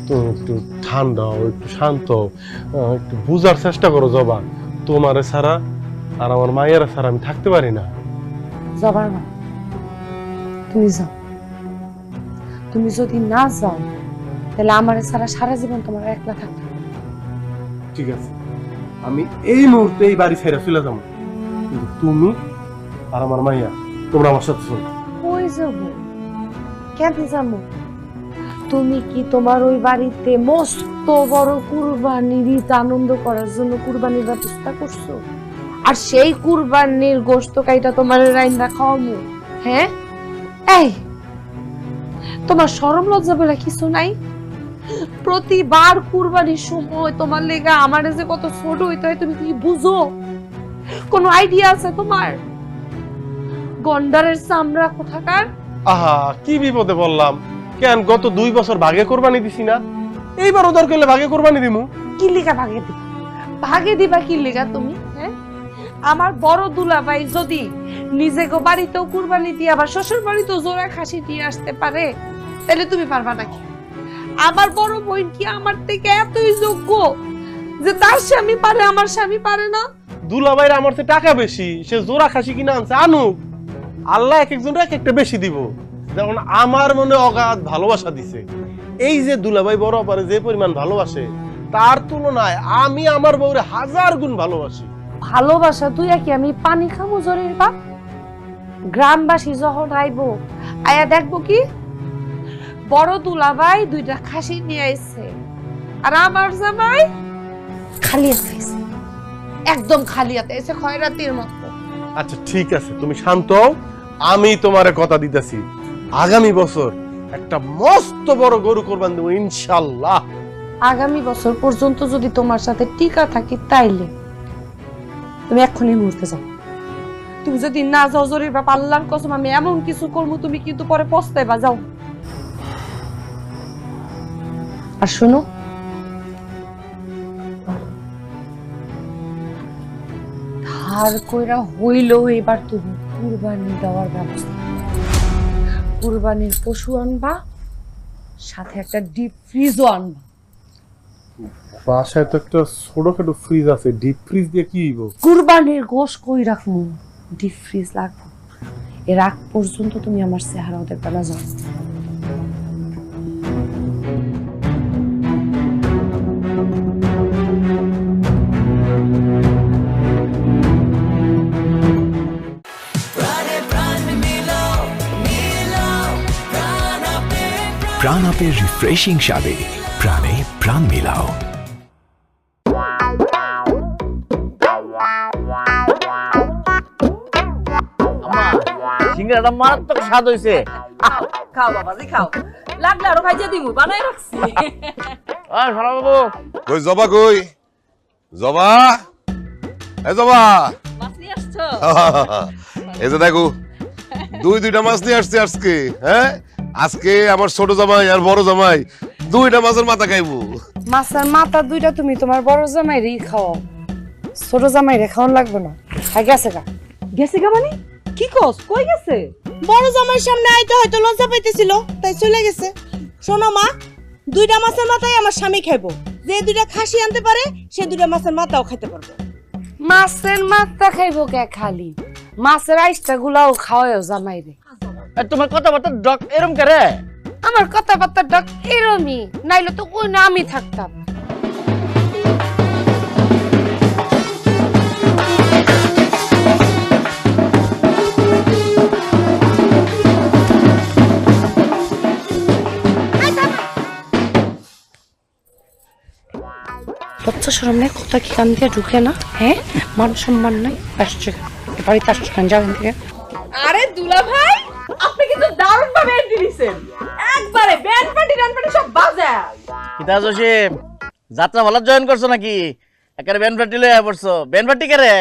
তো একটু ঠান্ডা হও, একটু শান্ত হও, একটু বুঝার চেষ্টা করো জবা। তোমারে ছাড়া আর আমার মায়ের ছাড়া আমি থাকতে পারি না।
জবার মা, তুমি যাও। তুমি যদি না যাও তাহলে আমার ছাড়া সারা জীবন তোমার একলা থাকতে হবে।
ঠিক আছে, আমি এই মুহূর্তে এই বাড়ি ছেড়ে চলে যাবো, কিন্তু তুমি আর আমার মাইয়া তোমরা আমার সাথে চলো।
কই যাব? কেন যাবো? তুমি কি তোমার ওই বাড়িতে মস্ত বড় কুরবানির ঈদ আনন্দ করার জন্য কুরবানির ব্যবস্থা করছো? আর সেই কুরবানির গোশত কাইটা তোমার রাইন্দা খাওয়ামু? হ্যাঁ, এই তোমার শরম লজ্জা বলে কিছু নাই? প্রতিবার কুরবানির সময় তোমার লেগা আমার যে কত ছোট হইতে হয় তুমি কি বুঝো? কোনো আইডিয়া আছে তোমার? গন্ডারের চামড়া কোথাকার।
আহা, কি বিপদে বললাম। কেন গত 2 বছর ভাগে কোরবানি দিছি না? এইবার ওদের কইলে ভাগে কোরবানি দিমু।
কি লিগা ভাগে দিবা? ভাগে দিবা কি লিগা তুমি? হ্যাঁ, আমার বড় দুলাভাই যদি নিজেকে বাড়িতেও কুরবানি দিয়ে আবার শ্বশুর বাড়িতেও জোড়া খাসি দিয়ে আসতে পারে, তাহলে তুমি পারবা নাকি? আমার বড় বোন কি আমার থেকে এতই যোগ্য যে তার স্বামী পারে, আমার স্বামী পারে না?
দুলাভাইর আমার চেয়ে টাকা বেশি, সে জোড়া খাসি কিনা আনছে, আনুক। আল্লাহ এক একজনকে এক একটা বেশি দিব। যেমন আমার মনে অগাধ ভালোবাসা দিছে। এই যে দুলাভাই বড় পারে যে পরিমাণ ভালোবাসে, তার তুলনায় আমি আমার বউরে 1000 গুণ ভালোবাসি।
ভালোবাসা তুই কি আমি পানি খামো জরির বাপ? গ্রামবাসী যখন আইবো, আয়া দেখবো কি বড় দুলাভাই 2টা খাসি নিয়ে আইছে, আর আমার জামাই খালি হাতে আইছে, একদম খালি হাতে আইছে, খয়রাতির মতো।
আচ্ছা ঠিক আছে, তুমি শান্ত হও। আমি তোমারে কথা দিতেছি, আগামী বছর একটা মস্ত বড় গরু কোরবান দেব ইনশাআল্লাহ।
আগামী বছর পর্যন্ত যদি তোমার সাথে টিকা থাকি তাইলে তুমি এক্ষুনি মুহূর্তে যাও। তুমি যদি না যাও জরির বাপ, আল্লাহর কসম আমি এমন কিছু করবো তুমি কিন্তু পরে পস্তাইবা। যাও। আর শোনো, ধার কইরা হইলো এবার তুমি কুরবানি দেওয়ার ব্যবস্থা। কুরবানির পশু আনবা, সাথে একটা ডিপ ফ্রিজও আনবা।
বাসায় তো একটা ছোটখাটো ফ্রিজ আছে, ডিপ ফ্রিজ দিয়ে কি হইব?
কুরবানির গোশ কই রাখমু? ডিপ ফ্রিজ লাগবে। এর আগ পর্যন্ত তুমি আমার চেহারাও দেখবে না। যাও।
প্রাণ আপের রিফ্রেশিং স্বাদে প্রাণে প্রাণ মিলাও।
সিঙ্গারাটা মারাত্মক স্বাদ হইছে।
খাও বাবাজি খাও, লাগলে আরো ভাইজা দিমু, বানাই রাখছি।
শালা বাবু,
কই জবা, কই জবা? এই জবা,
মাছ নিয়ে আসছো?
এই যে দেখো 2টা মাছ নিয়ে আসছে আজকে। হ্যাঁ, আজকে আমার ছোট জামাই আর বড় জামাই 2টা মাছের মাথা খাইবো।
মাছের মাথা 2টা তুমি তোমার বড় জামাইরই খাও, ছোট জামাইরে খাওয়ান লাগবে না। গেছে গা?
গেছে গা মানে কি কস? কই গেছে?
বড় জামাইয়ের সামনে আইতে হয়তো লজ্জা পাইতেছিল, তাই চলে গেছে। শোনো মা, 2টা মাছের মাথাই আমার স্বামী খাইবো। যে 2টা খাসি আনতে পারে সে 2টা মাছের মাথাও খাইতে পারবে।
মাছের মাথা খাইবো কে খালি? মাছের আইসটা গুলাও খাওয়াও জামাইরে।
তোমার কথাবার্তা ডক এরম করে?
আমার কথাবার্তা ডাক এরমই, নাইলে তো ওই না আমি থাকতাম। লজ্জা শরম নেই, কথা কি কান দিয়ে ঢুকে না? হ্যাঁ, মান সম্মান নাই। আসছে বাড়িতে আসছে কেন, যাবেন থেকে?
আরে দুলা ভাই, আপনি কিন্তু দারুণ ভাবে এন্ট্রি দিছেন, একবারে ব্যান্ড পার্টি সব বাজা।
কিতা জসিম, যাত্রা ভালো জয়েন করছো নাকি? একেবারে ব্যান্ড পার্টি লয়ে পড়ছো। ব্যান্ড পার্টি কে রে?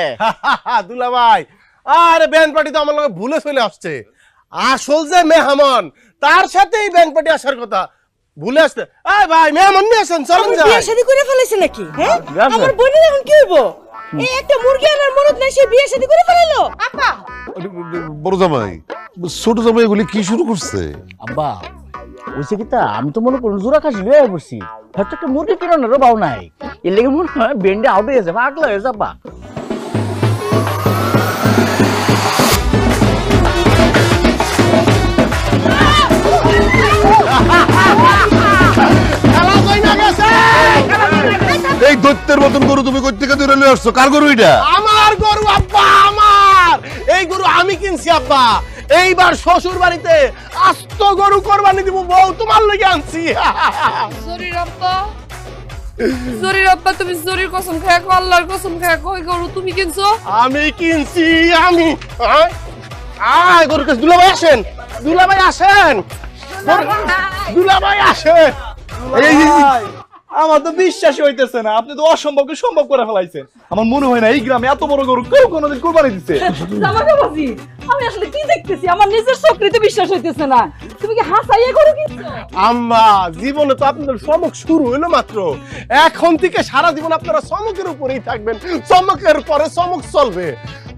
দুলা ভাই, আরে ব্যান্ড পার্টি তো আমার লগে ভুলে চলে আসছে। আসল যে মেহমান, তার সাথেই ব্যান্ড পার্টি আসার কথা ভুলে আসছে। এই ভাই, মেহমান নিয়ে আসেন, চলেন যাই।
বিয়ে শাদী করে ফেলেছে নাকি? হ্যাঁ, আমার বোনের এখন কি হইব? এই একটা মুরগি আনার মনত নাই, সে বিয়ে শাদী করে ফেলালো। আপা,
বড় জামাই, ছোট জামাই এগুলি কি শুরু করছে?
আব্বা ওইসে কিতা, আমি তো মনে করুন জোড়া খাসি লয়ে পড়ছি, হয়তো একটা মুরগি কিনানোরও বাউ নাই। এর লেগে মনে হয় বেন্ডে আউট হয়ে যাবে, পাগলা হয়ে যাবা।
এই দৈত্যের মতন গরু তুমি কই থেকে ধরে নিয়ে আসছো? কার গরু এটা?
আমার গরু আব্বা, আমার এই গরু আমি কিনছি আব্বা। এইবার শ্বশুর বাড়িতে আস্ত গরু কোরবানি দিব, বউ তোমার লাগি আনছি।
জরির আব্বা, জরির আব্বা, তুমি জরির কসম খায় কো, আল্লাহর কসম খায় কো, এই গরু তুমি কিনছো?
আমি কিনছি, আমি। আয় গরু কাছে দুলা ভাই আসেন, দুলা ভাই আসেন, দুলা ভাই আসেন।
আমার তো বিশ্বাসই হইতেছে না, আপনি তো অসম্ভবকে সম্ভব করে ফেলাইছেন। আমার মনে হয় না এই গ্রামে এত বড় গরু কেউ কোনোদিন কুরবানি দিচ্ছে।
জামাই বাবাজি, আমি আসলে কি দেখতেছি? আমার নিজের চোখে বিষয় হইতেছে না। তুমি কি হাসাইয়া গরু কিনছো?
আম্মা, জীবনে তো আপনাদের চমক শুরু হলো মাত্র। এখন থেকে সারা জীবন আপনারা চমকের উপরেই থাকবেন, চমকের পরে চমক চলবে।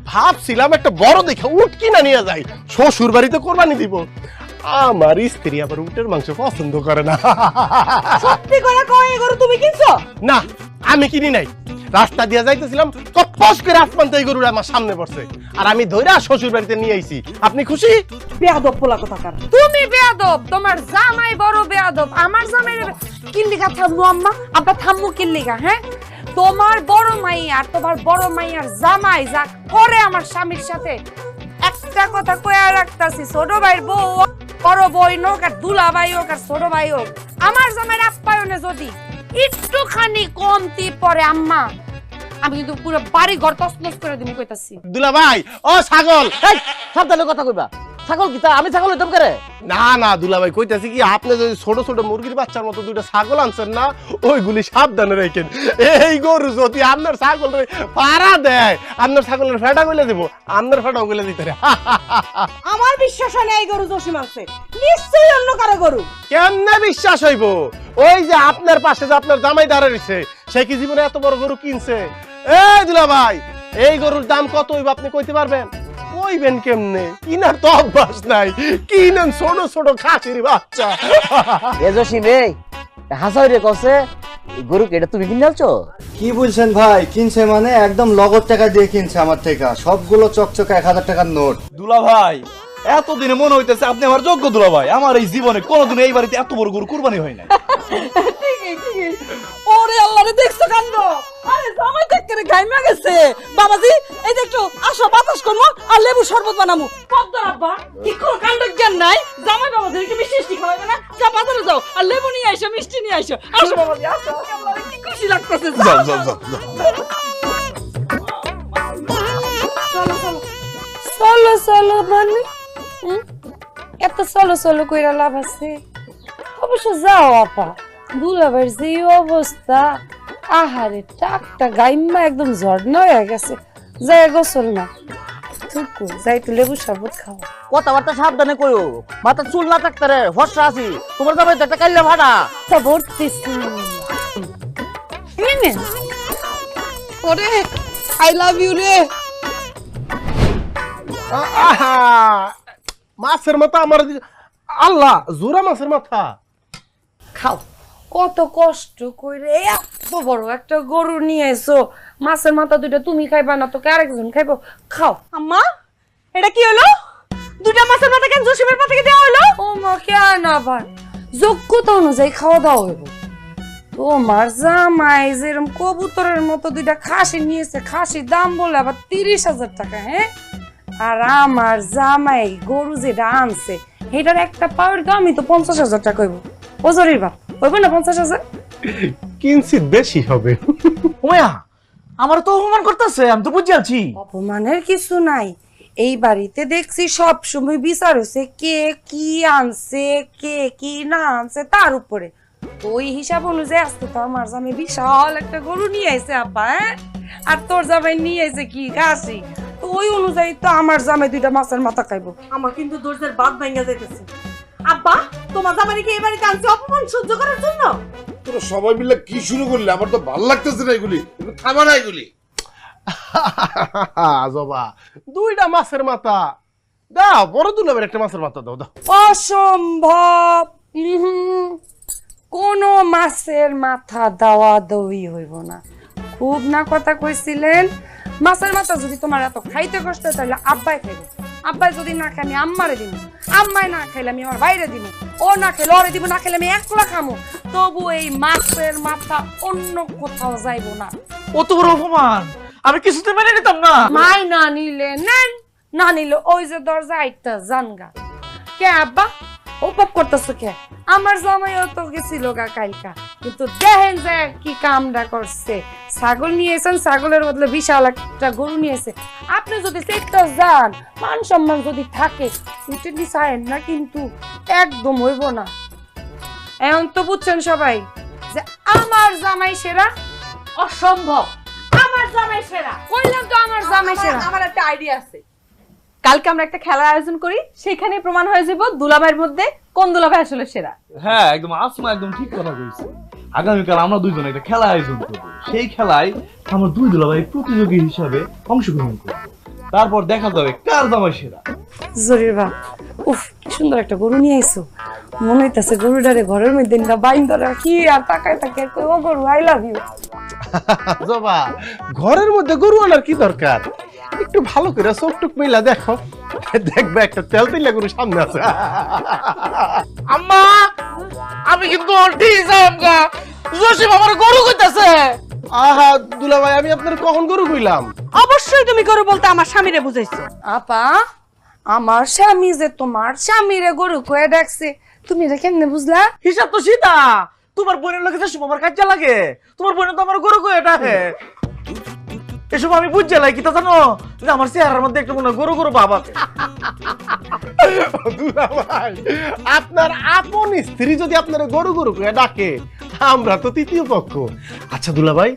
ভাবছিলাম একটা বড় দেখে উট কিনা নিয়ে যাই, শ্বশুর বাড়িতে কোরবানি দিব। আমার স্ত্রী আবার উটের মাংস পছন্দ করে না।
সত্যি করে কই, এই গরু তুমি কিনছো?
না, আমি কিনি নাই। রাস্তা দিয়ে যাইতেছিলাম, কপস করে আসমান তো এই গরুটা আমার সামনে পড়ছে, আর আমি ধইরা শ্বশুর বাড়িতে নিয়ে আইছি। আপনি খুশি?
বেয়াদব পোলা কোথাকার।
তুমি বেয়াদব, তোমার জামাই বড় বেয়াদব। আমার জামাই কিল্লিগা থামু আম্মা, আব্বা থামু কিল্লিগা। হ্যাঁ, তোমার বড় মাই আর তোমার বড় মাইয়ার জামাই যা করে আমার স্বামীর সাথে, একটা কথা কইয়া রাখতাছি, ছোট ভাইয়ের বউ, বড় বই হোক আর দুলা ভাই হোক আর ছোট ভাই হোক, আমার জামাইয়ের আপ্যায়নে যদি একটুখানি কমতি পড়ে আম্মা, আমি কিন্তু পুরো বাড়ি ঘর তছনছ করে দিমু কইতাছি।
দুলা ভাই, ও ছাগল,
এই সাবধানে কথা কইবা। ছাগল কিতা, আমি ছাগল হইতাম করে?
না না দুলা ভাই, কইতাছি কি, আপনি যদি ছোট ছোট মুরগির বাচ্চার মতো দুইটা ছাগল আনছেন না, ওইগুলি সাবধানে রাখেন। এই গরু যদি আপনার ছাগল পাড়া দেয়, আপনার ছাগলের ফেটা গলে দেব, আপনার ফেটাও গলে দিতে।
আমার বিশ্বাস হয় না এই গরু জসিম আনছে, নিশ্চয়ই অন্য কারো গরু।
কেমনে বিশ্বাস হইব? ওই যে আপনার পাশে যে আপনার জামাই দাঁড়া রইছে, সে কি জীবনে এত বড় গরু কিনছে? এই দুলা ভাই, এই গরুর দাম কত হইব আপনি কইতে পারবেন? কইবেন কেমনে? কিনার তো অভ্যাস নাই, কিনেন ছোট ছোট খাসির বাচ্চা।
এ জসিম, এই হাসাই রে কসে গরু কেটে তুমি কিনে আনছো?
কি বলছেন ভাই? কিনছে মানে একদম নগদ টাকা দিয়ে কিনছে আমার থেকে, সবগুলো চকচকে 1000 টাকার নোট।
দুলা ভাই, এতদিনে মনে হইতেছে আপনি আমার যোগ্য দুলা ভাই। আমার এই জীবনে কোনোদিন এই বাড়িতে এত বড় গরু কুরবানি হয় না।
ওরে আল্লাহ রে, দেখছো কাণ্ড? আরে জামাই দেখতে রে গাইমা গেছে। বাবাজি, এই যে একটু আসো, বাতাস করবো আর লেবু শরবত বানামু। পদ্মার আব্বা, কি কোনো কাণ্ড জ্ঞান নাই? জামাই বাবাজি একটু মিষ্টি খাওয়াবে না? যা বাজারে যাও আর লেবু নিয়ে আইসো, মিষ্টি নিয়ে আইসো। আসো বাবাজি, আসো। আল্লাহ রে, কি খুশি লাগতেছে।
যাও যাও যাও যাও।
চলো চলো মানে এত চলো চলো কইরা লাভ আছে? অবশ্য যাও আপা, দুলাভাইয়ের যে অবস্থা, আহারে টাকটা গাইম্মা একদম ঝর্ণা হয়ে গেছে। যাই গোসল না, থুকু যাই তো লেবু শরবত খাও।
কথাবার্তা সাবধানে কইও, মাথা চুল না থাকতে রে, ফর্সা আছি। তোমার জামাই তো একটা কাইল্লা ভাড়া।
তা ভর্তিছি ওরে, আই লাভ ইউ রে।
মাছের মাথা আমার, আল্লাহ, জোড়া মাছের মাথা
খাও। কত কষ্ট কইরে এত বড় একটা গরু নিয়ে এসো, মাছের মাথা দুইটা তুমি খাইবা না তো আরেকজন খাইবো? খাও।
আম্মা, এটা কি হলো? দুটা মাছের মাথা কেন জসিমের পাতে দেওয়া হলো?
ও মা, কেন আবার? যোগ্যতা অনুযায়ী খাওয়া দাওয়া হইব। তোমার জামাই যেরকম কবুতরের মতো দুইটা খাসি নিয়েছে, খাসির দাম বলে আবার 30,000 টাকা। হ্যাঁ, আর আমার জামাই গরু যেটা আনছে এটার একটা পাওয়ার দামই তো 50,000 টাকা হইব। ও জরির বাপ, হইব না 50,000?
কিঞ্চিত বেশি হবে।
ওয়া আমার তো অপমান করতেছে, আমি তো বুঝে আছি।
অপমানের কিছু নাই, এই বাড়িতে দেখছি সব সময় বিচার হচ্ছে কে কি আনছে কে কি না আনছে তার উপরে। তো ওই হিসাব অনুযায়ী আজকে তো আমার জামাই বিশাল একটা গরু নিয়ে আইছে আব্বা, হ্যাঁ? আর তোর জামাই নিয়ে আইছে কি খাসি। তো ওই অনুযায়ী তো আমার জামাই 2টা মাছের মাথা খাইবো।
আমার কিন্তু দরজার বাদ ভাঙা যাইতেছে। আব্বা, তোমার জামাইকে এই বাড়িতে আনছে অপমান সহ্য করার জন্য?
তোরা সবাই মিলে কি শুরু করলে? আমার তো ভালো লাগতেছে না এগুলি, একটু থামা না এগুলি।
জবা 2টা মাছের মাথা দাও, বড় দুলাভাইয়ের একটা মাছের মাথা দাও।
অসম্ভব, কোন মাছের মাথা দেওয়া দই হইব না। খুব না কথা কইছিলেন, মাছের মাথা যদি তোমার এত খাইতে কষ্ট তাহলে আব্বাই খাইবে। আব্বাই যদি না খাই আমি আম্মারে দিব, আম্মাই না খাইলে আমি আমার বাইরে দিব, ও না খেলে ওরে দিব, না খেলে আমি একলা খামো। তবু এই মাছের মাথা অন্য কোথাও যাইব না।
অত বড় অপমান আমি কিছুতে মেনে নিতাম না।
মাই না নিলে নেন, না নিলে ওই যে দরজা আইতা জানগা। কে আব্বা উপপ করতেছ কে? আমার জামাইও তো গেছিল গা কালকা, কিন্তু দেখেন যে কি কামটা করছে। ছাগল নিয়েছেন, ছাগলের বদলে বিশাল একটা গরু নিয়েছে। আপনি যদি চেষ্টা যান, মান সম্মান যদি থাকে, উঠে নিছেন না কিন্তু একদম হইব না। এখন তো বুঝছেন সবাই যে আমার জামাই সেরা।
অসম্ভব,
আমার জামাই সেরা কইলাম তো, আমার জামাই সেরা।
আমার একটা আইডিয়া আছে, কালকে আমরা একটা খেলার আয়োজন করি, সেখানে প্রমাণ হয়ে যাব দুলাভাইয়ের মধ্যে কোন দুলাভাই আসলে সেরা।
হ্যাঁ, একদম আসমা একদম ঠিক কথা কইছে। আগামীকাল আমরা দুইজন একটা খেলা আয়োজন করব, সেই খেলায় আমরা 2 দুলাভাই প্রতিযোগী হিসাবে অংশগ্রহণ করব। তারপর দেখা যাবে কার জামাই সেরা।
জরির বাপ, উফ কি সুন্দর একটা গরু নিয়ে আইছো। মনে হইতাছে গরুটারে ঘরের মধ্যে না বাইন্দা রাখি আর তাকায় তাকায় কই, ও গরু আই লাভ ইউ।
জবা ঘরের মধ্যে গরু আনার কি দরকার? একটু ভালো করে চোখ টুক মেলা দেখো, দেখবে একটা তেল তেলা গরু সামনে আছে।
আম্মা আমি কিন্তু ঠিক যামগা, জসিম আমার গরু কইতাছে।
আহা দুলাভাই, আমি আপনার কখন গরু কইলাম?
অবশ্যই তুমি গরু বলতে আমার স্বামীরে বুঝাইছো।
আপা, আমার স্বামী যে তোমার স্বামীরে গরু কয়ে ডাকছে, তুমি এটা কেমনে বুঝলা?
হিসাব তো সিধা, তোমার বোনের লোকে যে আমার কাজে লাগে, তোমার বোন তো আমার গরু কয়ে ডাকে। এসব আমি বুঝতে লাই, কি তা জানো যে আমার চেহারার মধ্যে একটা মনে গরু গরু ভাব আছে।
দুলাভাই, আপনার আপন স্ত্রী যদি আপনার গরু গরু করে ডাকে, আমরা তো তৃতীয় পক্ষ। আচ্ছা দুলাভাই,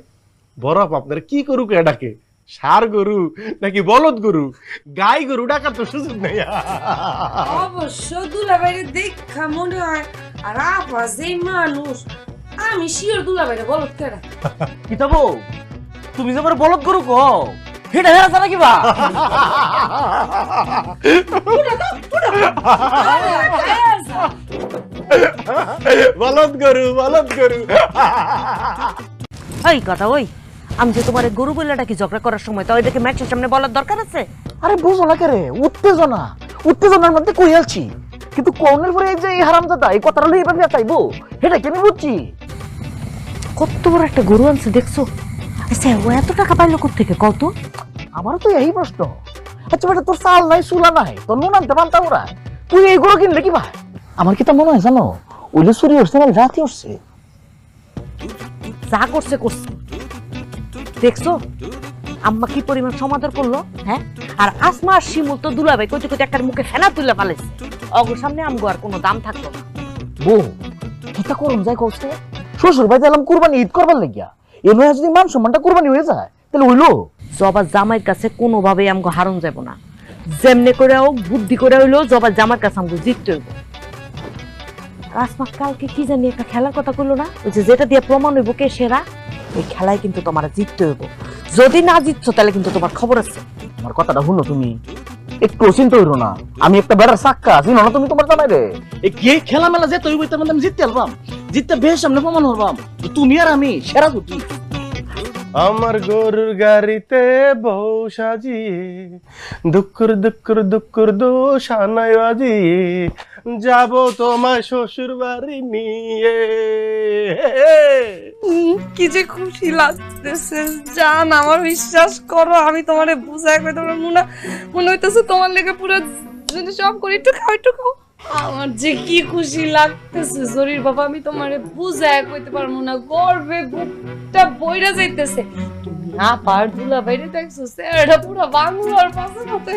বড় আপা আপনার কি গরু করে ডাকে? ষাঁড় গরু নাকি বলদ গরু? গাই গরু ডাকার তো সুযোগ নেই।
অবশ্য দুলাভাইরে দেখা মনে হয়, আর আপা যে মানুষ, আমি শিওর দুলাভাইরে বলদ কেডা।
কি তা বউ, তুমি যে আমার বলদ গরু কও, হেটা হেরা জানা কিবা?
বলদ গরু, বলদ গরু।
এই কথা, ওই আমি যে তোমার গরু বইলাটা কি ঝগড়া করার সময় তো এটাকে ম্যাচের সামনে বলার দরকার আছে?
আরে বুঝো না কে রে, উত্তেজনা, উত্তেজনার মধ্যে কই আলছি, কিন্তু কোনের পরে এই যে এই হারামজাদা এই কথাটা লই পাবি চাইবো, এটা কি আমি বুঝছি?
কত বড় একটা গরু আনছে দেখছো? আচ্ছা ও এত টাকা পাইলো কোত্থেকে কত?
আমারও তো এই প্রশ্ন। আচ্ছা বেটা, তোর চাল নাই চুলা নাই, তোর নুন আনতে পান্তা ওরা, তুই এই গরু কিনলে কি ভাই? আমার কি তা মনে হয় জানো, ওইলে চুরি উঠছে না রাতে উঠছে।
যা করছে করছে, দেখছো আম্মা কি পরিমাণ সমাদর করলো, হ্যাঁ? আর আসমা আর শিমুল তো দুলাভাই কইতে কইতে একটা মুখে ফেনা তুলে ফেলেছে। অগর সামনে আমগো আর কোনো দাম থাকলো না।
বউ কি তা করুন যাই কষ্ট, শ্বশুর ভাই দিলাম কুরবানি ঈদ করবার লাগিয়া, এ নয় যদি মান সম্মানটা কুরবানি হয়ে যায় তাহলে হইলো।
জবা জামাইয়ের কাছে কোনোভাবে আমগো হারণ যাব না, যেমনে করে হোক বুদ্ধি করে হইলো জবা জামার কাছে আমগো জিততে হইব। আসমা কালকে কি জানি একটা খেলার কথা কইলো না, ওই যে যেটা দিয়ে প্রমাণ হইব কে সেরা, ওই খেলায় কিন্তু তোমার জিততে হইব। যদি না জিতছো তাহলে কিন্তু তোমার খবর আছে।
আমার কথাটা শুনো, তুমি একটু চিন্তা হইরো না, আমি একটা বেড়ার সাক্কা চিনো না তুমি তোমার জামাই রে। এই কি খেলা মেলা যে তুই তার মধ্যে আমি জিততে পারবাম, জিততে বেশ সামনে প্রমাণ হবাম তুমি আর আমি সেরা জুটি।
আমার গরুর গাড়িতে বউ সাজিয়ে দুঃখর দুঃখর দুঃখর দোষানায় বাজিয়ে যাব তোমার শ্বশুর বাড়ি নিয়ে।
কি যে খুশি লাগতেছে জান, আমার বিশ্বাস করো, আমি তোমারে বুঝাই কই, তোমার মনে হইতেছে তোমার লেগে পুরো যদি সব করি। একটু খাও, একটু খাও। আমার যে কি খুশি লাগতেছে জরির বাবা, আমি তোমারে বুঝায় কইতে পারবো না, গর্বে বুকটা বইরা যাইতেছে। তুমি আপার দুলা বাইরে দেখছো, এটা পুরো বাংলার পাশে মতো।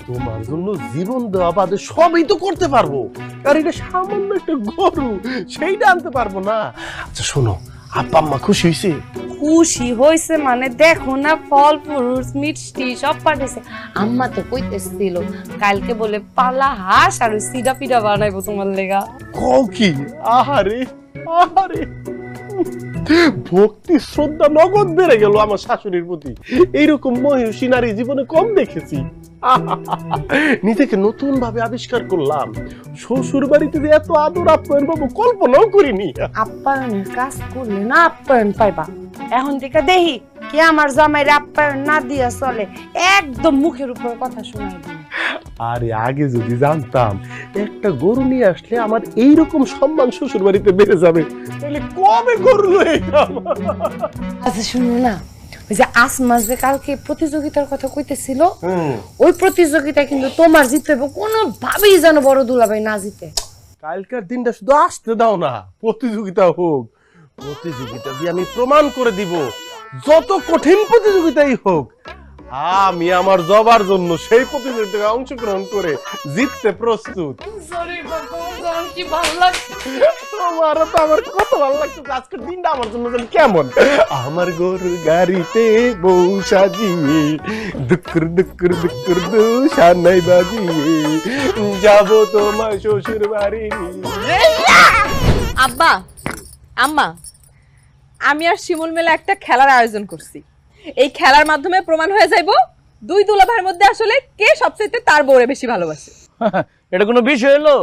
তোমার জন্য জীবন দেওয়া বাদে সবই তো করতে পারবো, আর এটা সামান্য একটা গরু, সেইটা আনতে পারবো না? আচ্ছা শোনো, আব্বা আম্মা খুশি হয়েছে?
খুশি হয়েছে মানে দেখো না, ফল ফ্রুটস মিষ্টি সব পাঠাইছে। আম্মা তো কইতেছিল কালকে বলে পালা হাঁস আর ওই সিডা পিডা বানাইবো তোমার লেগা।
কও কি? আহারে আহারে, ভক্তি শ্রদ্ধা নগদ বেড়ে গেল আমার শাশুড়ির প্রতি। এইরকম মহিষী নারী জীবনে কম দেখেছি। নিজেকে নতুন ভাবে আবিষ্কার করলাম। শ্বশুর বাড়িতে যে এত আদর আপ্যায়ন পাবো কল্পনাও করিনি।
আপ্যায়ন কাজ করলে না আপ্যায়ন পাইবা। এখন থেকে দেখি কি আমার জামাইয়ের আপ্যায়ন না দিয়া চলে, একদম মুখের উপর কথা শোনাই দিই।
আরে আগে যদি জানতাম একটা গরু নিয়ে আসলে আমার এইরকম সম্মান শ্বশুর বাড়িতে বেড়ে যাবে, তাহলে কবে গরু লয়ে যাব।
আচ্ছা শুনো না, ওই যে আসমা যে কালকে প্রতিযোগিতার কথা কইতেছিল, ওই প্রতিযোগিতা কিন্তু তোমার জিততে হবে, কোনোভাবেই যেন বড় দুলাভাই না জিতে।
কালকার দিনটা শুধু আসতে দাও না, প্রতিযোগিতা হোক। প্রতিযোগিতা দিয়ে আমি প্রমাণ করে দিব, যত কঠিন প্রতিযোগিতাই হোক আমি আমার জবার জন্য সেই প্রতিযোগিতায় অংশগ্রহণ করে জিততে প্রস্তুত।
কি ভালো লাগছে,
তোমারও তো আমার কত ভালো লাগছে। আজকের দিনটা আমার জন্য কেমন, আমার গরুর গাড়িতে বউ সাজিয়ে দুকুর দুকুর দুকুর দু সানাই বাজিয়ে যাবো তোমার শ্বশুর বাড়ি।
আব্বা আম্মা, আমি আর শিমুল মেলা একটা খেলার আয়োজন করছি। এই খেলার মাধ্যমে প্রমাণ হয়ে যাইবো দুই দুলাভাইয়ের মধ্যে আসলে কে সবচেয়ে তার বউরে বেশি ভালোবাসে।
এটা কোনো বিষয় হলো?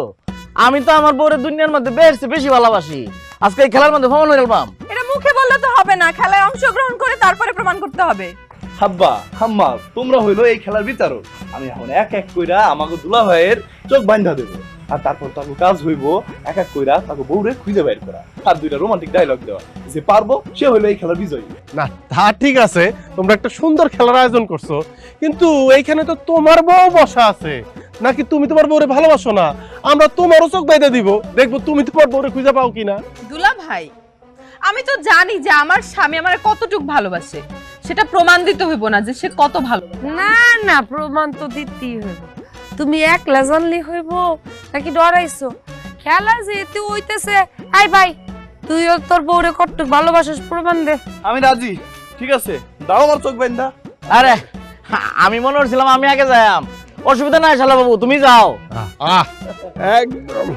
আমি তো আমার বউরে দুনিয়ার মধ্যে বেশি ভালোবাসি। আজকে এই খেলার মধ্যে প্রমাণ হয়ে গেলাম।
এটা মুখে বললে তো হবে না, খেলায় অংশগ্রহণ করে তারপরে প্রমাণ করতে হবে।
হাব্বা হাম্মা, তোমরা হইলো এই খেলার বিচারক। আমি এখন এক এক কইরা আমাকে দুলা ভাইয়ের চোখ বান্ধা দেবো, আর তারপর তাকে কাজ হইব এক এক কইরা তাকে বউরে খুঁজে বাইর করা, আর দুইটা রোমান্টিক ডায়লগ দেওয়া। যে পারবো সে হইলো এই খেলার বিজয়ী।
না তা ঠিক আছে, তোমরা একটা সুন্দর খেলার আয়োজন করছো, কিন্তু এইখানে তো তোমার বউ বসা আছে। নাকি তুমি তোমার বউরে ভালোবাসো না? আমরা তোমারও চোখ বাইদা দিব, দেখবো তুমি তোমার বউরে খুঁজে পাও কিনা।
দুলা ভাই, আমি তো জানি যে আমার স্বামী আমার কতটুকু ভালোবাসে, সেটা প্রমাণ দিতে হইব না যে সে কত ভালো।
না না, প্রমাণ তো দিতেই হইব। তুমি একলা জানলে হইব নাকি ডরাইছো? খেলা যেহেতু হইতেছে, আই ভাই তুইও তোর বউরে কতটুকু ভালোবাসিস প্রমাণ দে।
আমি রাজি, ঠিক আছে, দাও আমার চোখ বান্ধা।
আরে আমি মনে করছিলাম আমি আগে যাইম, অসুবিধা নাই শালা বাবু, তুমি যাও।
একদম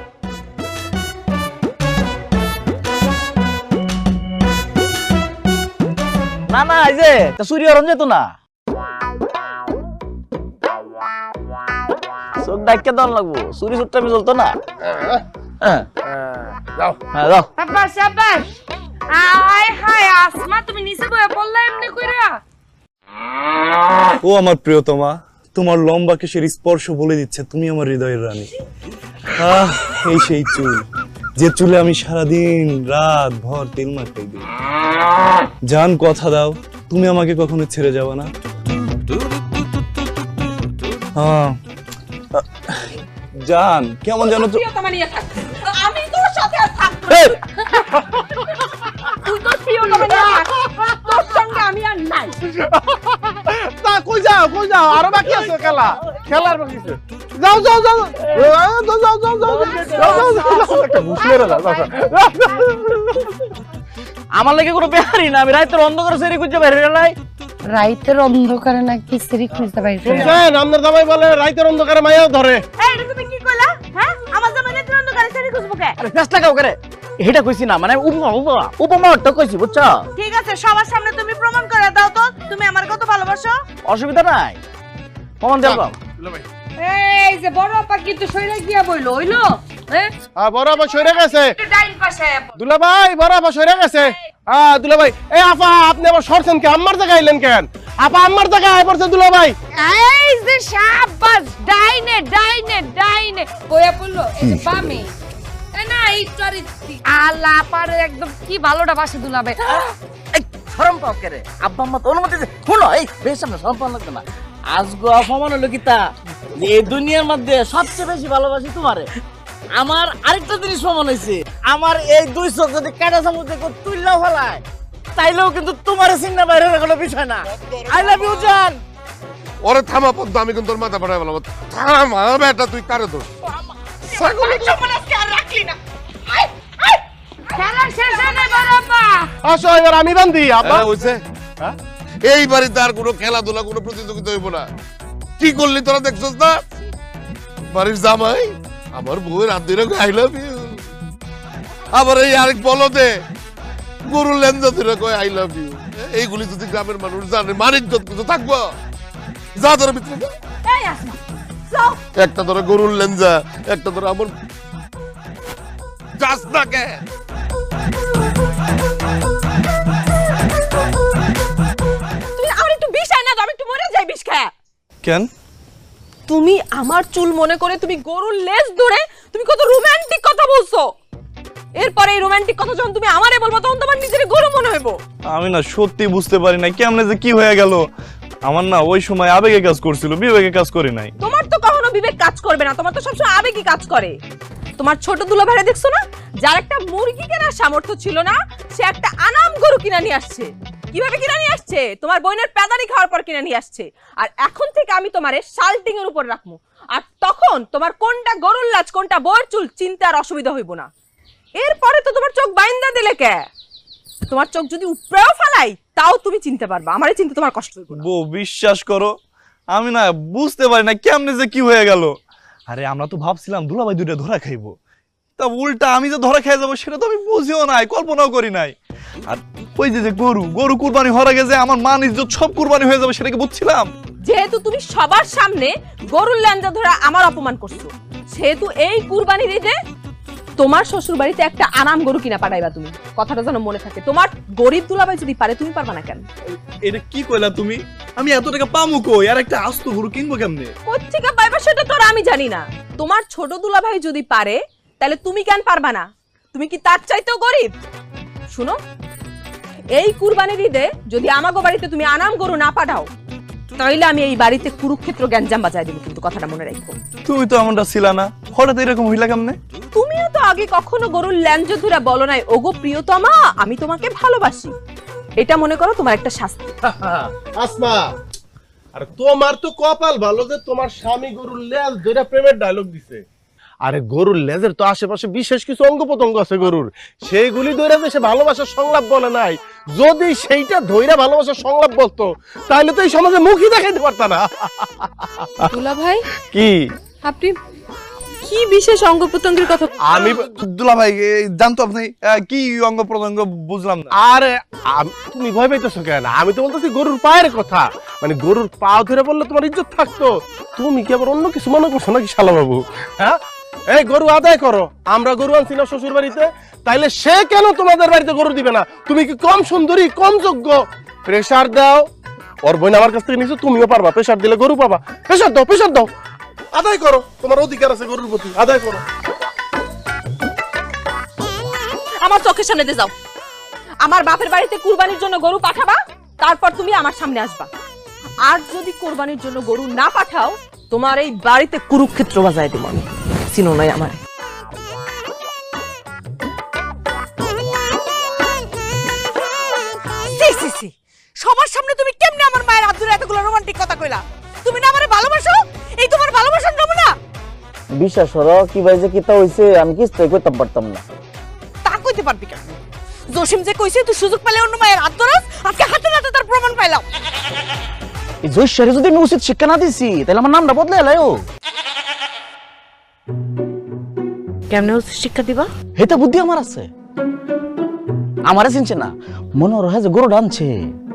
না না, এই যে চুরি হরণ যেত না, চোখ ডাক্কে দেওয়ার লাগবো, চুরি চুরটা আমি চলতো না।
যাও
যাও।
সাবাস সাবাস। আয় হায় আসমা, তুমি নিচে বইয়া পড়লা এমনি কইরা?
ও আমার প্রিয়তমা, তোমার লম্বা কেশের স্পর্শ বলে দিচ্ছে তুমি আমার হৃদয়ের রানী। এই সেই চুল, যে চুলে আমি সারাদিন রাত ভর তেল মাখাই দিই। জান, কথা দাও তুমি আমাকে কখনো ছেড়ে যাবে না। জান, কেমন জানো তো,
আমি তোর সাথে আর থাকবো না। তুই তো প্রিয়তমা নিয়ে থাক, তোর সঙ্গে আমি আর নাই।
তা কই যাও কই যাও, আরো বাকি আছে খেলা, খেলার বাকি আছে। যাও যাও যাও যাও যাও যাও যাও, একটা ঘুষ মেরে দাও।
আমার লাগে কোনো বেহারি না, আমি রাতের অন্ধকারে সেরি খুঁজে বাইরে নাই।
রাইতের অন্ধকারে নাকি সেরি খুঁজতে পাইছে?
শুনছেন, আপনার জামাই বলে রাতের অন্ধকারে মায়াও ধরে।
এই তুমি কি কইলা? হ্যাঁ, আমার জামাই রাতের অন্ধকারে সেরি খুঁজবো কে?
আরে ফেস লাগাও করে, এটা কইছি না, মানে উপমাটা কইছি, বুঝছো?
ঠিক আছে, সবার সামনে তুমি প্রমাণ করে দাও তো তুমি আমার কত ভালোবাসো।
অসুবিধা নাই, প্রমাণ দেবো।
এই যে বড় আপা কিন্তু সইরা গিয়া বইলো, হইলো? হ্যাঁ
বড় আপা সরে গেছে।
ডাইন পাশে
দুলা ভাই, বড় আপা সরে গেছে। দুলা ভাই, এই আপা আপনি আবার সরছেন কে? আম্মার জায়গায় আইলেন কেন? আপা আম্মার জায়গায় আয় পড়ছে দুলা ভাই।
এই যে শাবাশ, ডাইনে ডাইনে ডাইনে বইয়া পড়লো, এই যে বামে। এ না ইটরি আল্লাহ পারে একদম কি ভালোটা বাসে দুলাবে।
এই শরম পাও করে, আব্বা আম্মা তো অনুমতি দে। শুনো, এই বেশ সামনে শরম পাও লাগবে না। আজগো অপমান হলো কি তা, এই দুনিয়ার মধ্যে সবচেয়ে বেশি ভালোবাসি তোমারে। আমার আরেকটা জিনিস প্রমাণ হয়েছে, আমার এই দুই চোখ যদি কাটা চামচ থেকে তুললেও ফেলায় তাইলেও কিন্তু তোমার চিন্তা বাইরের কোনো বিষয় না। আই লাভ ইউ জান।
ওরে থামা পদ্ম, আমি কিন্তু তোর মাথা ফাটাই বলবো। থামা বেটা, তুই কারে দোষ?
আসো এবার আমি বান্ধি আব্বা।
হইছে এই বাড়িতে আর কোনো খেলাধুলা কোনো প্রতিযোগিতা হইব না। কি করলি তোরা দেখছস না? বাড়ির জামাই আমার বউয়ের হাত ধরে আই লাভ ইউ, আবার এই আরেক বলদে গরুর লেন্দা ধরে কয় আই লাভ ইউ। এইগুলি যদি গ্রামের মানুষ জানে, মানিজ্জত কিছু থাকবো? যা ধরে ভিতরে যা। একটা ধরে গরুর লেঞ্জা, একটা ধরে আমার যাস না কে?
তুমি আমার একটু বিষ আই না তো, আমি একটু মরে যাই বিষ খায়।
কেন?
তুমি আমার চুল মনে করে তুমি গরুর লেজ ধরে তুমি কত রোমান্টিক কথা বলছো। এরপরে এই রোমান্টিক কথা যখন তুমি আমারে বলবো তখন তোমার নিজের গরু মনে হইব।
আমি না সত্যি বুঝতে পারি না কেমনে যে কি হয়ে গেল। আমার না ওই সময় আবেগে কাজ করছিল, বিবেকে কাজ করে নাই।
তোমার তো কখনো বিবেক কাজ করবে না, তোমার তো সবসময় আবেগই কাজ করে। তোমার ছোট দুলাভাইরে দেখছো না, যার একটা মুরগি কেনার সামর্থ্য ছিল না, সে একটা আনাম গরু কিনা নিয়ে আসছে। কিভাবে কিনা নিয়ে আসছে? তোমার বোনের পেদানি খাওয়ার পর কিনা নিয়ে আসছে। আর এখন থেকে আমি তোমারে শাল্টিং এর উপর রাখবো, আর তখন তোমার কোনটা গরুর লাজ কোনটা বউয়ের চুল চিন্তা আর অসুবিধা হইব না। এরপরে তো তোমার চোখ বাইন্দা দিলে কে? তোমার চোখ যদি উপরেও ফালাই তাও তুমি চিনতে পারবা, আমারে চিনতে তোমার কষ্ট হইব না।
বউ বিশ্বাস করো, আমি না বুঝতে পারি না কেমনে যে কি হয়ে গেল। আরে আমরা তো ভাবছিলাম দুলাভাই দুইটা ধরা খাইবো, তা উল্টা আমি যে ধরা খেয়ে যাবো সেটা তো আমি বুঝিও নাই, কল্পনাও করি নাই। আর ওই যে গরু গরু কুরবানি হয়ে গেছে, আমার মান ইজ্জত সব কুরবানি হয়ে যাবে সেটাকে বুঝছিলাম।
যেহেতু তুমি সবার সামনে গরুর ল্যাঞ্জা ধরে আমার অপমান করছো, সেহেতু এই কুরবানির ঈদে তোমার শ্বশুর বাড়িতে একটা আনাম গরু কিনা পাঠাইবা তুমি। কথাটা যেন মনে থাকে। তোমার গরিব দুলাভাই যদি পারে, তুমি পারবা না কেন?
এটা কি কইলা তুমি? আমি এত টাকা পামু কই? আর একটা আস্ত গরু কিনবো কেমনে?
কোত্থেকে পাইবা সেটা তো আমি জানি না। তোমার ছোট দুলাভাই যদি পারে তাহলে তুমি কেন পারবা না? তুমি কি তার চাইতেও গরিব? শুনো, এই কুরবানির ঈদে যদি আমাগো বাড়িতে তুমি আনাম গরু না পাঠাও তাহলে আমি এই বাড়িতে কুরুক্ষেত্র গ্যাঞ্জাম বাজায় দেব, কিন্তু কথাটা মনে রাখো।
তুমি তো এমনটা ছিল না, হঠাৎ এরকম হইলা কেমনে?
তুমিও তো আগে কখনো গরুর ল্যাঞ্জা ধরে বলো নাই ওগো প্রিয়তমা আমি তোমাকে ভালোবাসি। এটা মনে করো তোমার একটা শাস্তি।
আসমা, আরে তোমার তো কপাল ভালো যে তোমার স্বামী গরুর লেজ ধরে প্রেমের ডায়লগ দিছে। আরে গরুর লেজের তো আশেপাশে বিশেষ কিছু অঙ্গ প্রত্যঙ্গ আছে গরুর, সেইগুলি ধরে যে সে ভালোবাসার সংলাপ বলে নাই। যদি সেইটা ধইরা ভালোবাসার সংলাপ বলতো তাহলে তো এই সমাজে মুখই দেখাইতে পারত না।
দুলাভাই
কি
আপনি কি বিশেষ অঙ্গ প্রত্যঙ্গের কথা?
আমি দুলাভাই জানতো আপনি কি অঙ্গ প্রত্যঙ্গ বুঝলাম না।
আরে তুমি ভয় পাইতেছো কেন? আমি তো বলতেছি গরুর পায়ের কথা, মানে গরুর পা ধরে বললে তোমার ইজ্জত থাকতো। তুমি কি আবার অন্য কিছু মনে করছো নাকি শালা বাবু? হ্যাঁ, এই গরু আদায় করো। আমরা গরু আনছি না শ্বশুর বাড়িতে, তাইলে সে কেন তোমাদের বাড়িতে গরু দিবে না? তুমি কি কম সুন্দরী, কম যোগ্য? প্রেসার দাও। ওর বোন আমার কাছ থেকে নিছো, তুমিও পারবা। প্রেসার দিলে গরু পাবা। প্রেসার দাও, প্রেসার দাও, আদায় করো। তোমার অধিকার আছে গরুর প্রতি, আদায় করো।
আমার চোখের সামনে দিয়ে যাও। আমার বাপের বাড়িতে কুরবানির জন্য গরু পাঠাবা, তারপর তুমি আমার সামনে আসবা। আর যদি কুরবানির জন্য গরু না পাঠাও তোমার এই বাড়িতে কুরুক্ষেত্র বাজায় দেব আমি। চিনো নাই আমার?
সবার সামনে তুমি কেমনে আমার মায়ের হাত ধরে এতগুলো রোমান্টিক কথা কইলা? তুমি না আমারে ভালোবাসো? এই তোমার ভালোবাসার নমুনা?
বিশ্বাস করো কি ভাই যে কিতা হইছে আমি কিছুই কইতে পারতাম না।
তা কইতে পারবি কেন? জসিম যে কইছে তুই সুযোগ পেলে অন্য মায়ের হাত ধরস, আজকে হাতে নাতে তার প্রমাণ পাইলাম।
এই জয়শারে যদি আমি উচিত শিক্ষা না দিছি তাহলে আমার নামটা বদলে এলাইও।
কেমনে উচিত শিক্ষা দিবা?
হেটা বুদ্ধি আমার আছে। আমারে চিনছে না, মনে হয় যে গরু ডানছে,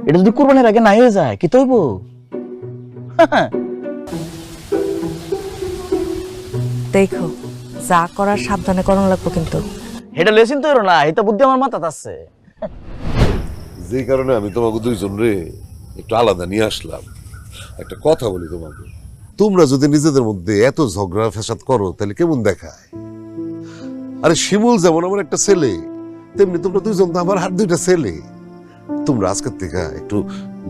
এটা যদি কুরবানির আগে না হয়ে যায় কি তৈব?
দেখো যা করার সাবধানে করানো লাগবো কিন্তু।
এটা লেসিন তো না, এটা বুদ্ধি আমার মাথাতে আছে।
যে কারণে আমি তোমাকে দুইজন রে একটু আলাদা নিয়ে আসলাম। একটা কথা বলি তোমাকে, তোমরা যদি নিজেদের মধ্যে এত ঝগড়া ফ্যাসাদ করো তাহলে কেমন দেখায়? আরে শিমুল যেমন আমার একটা ছেলে, তেমনি তোমরা দুইজন তো আমার আর দুইটা ছেলে। তোমরা আজকের থেকে একটু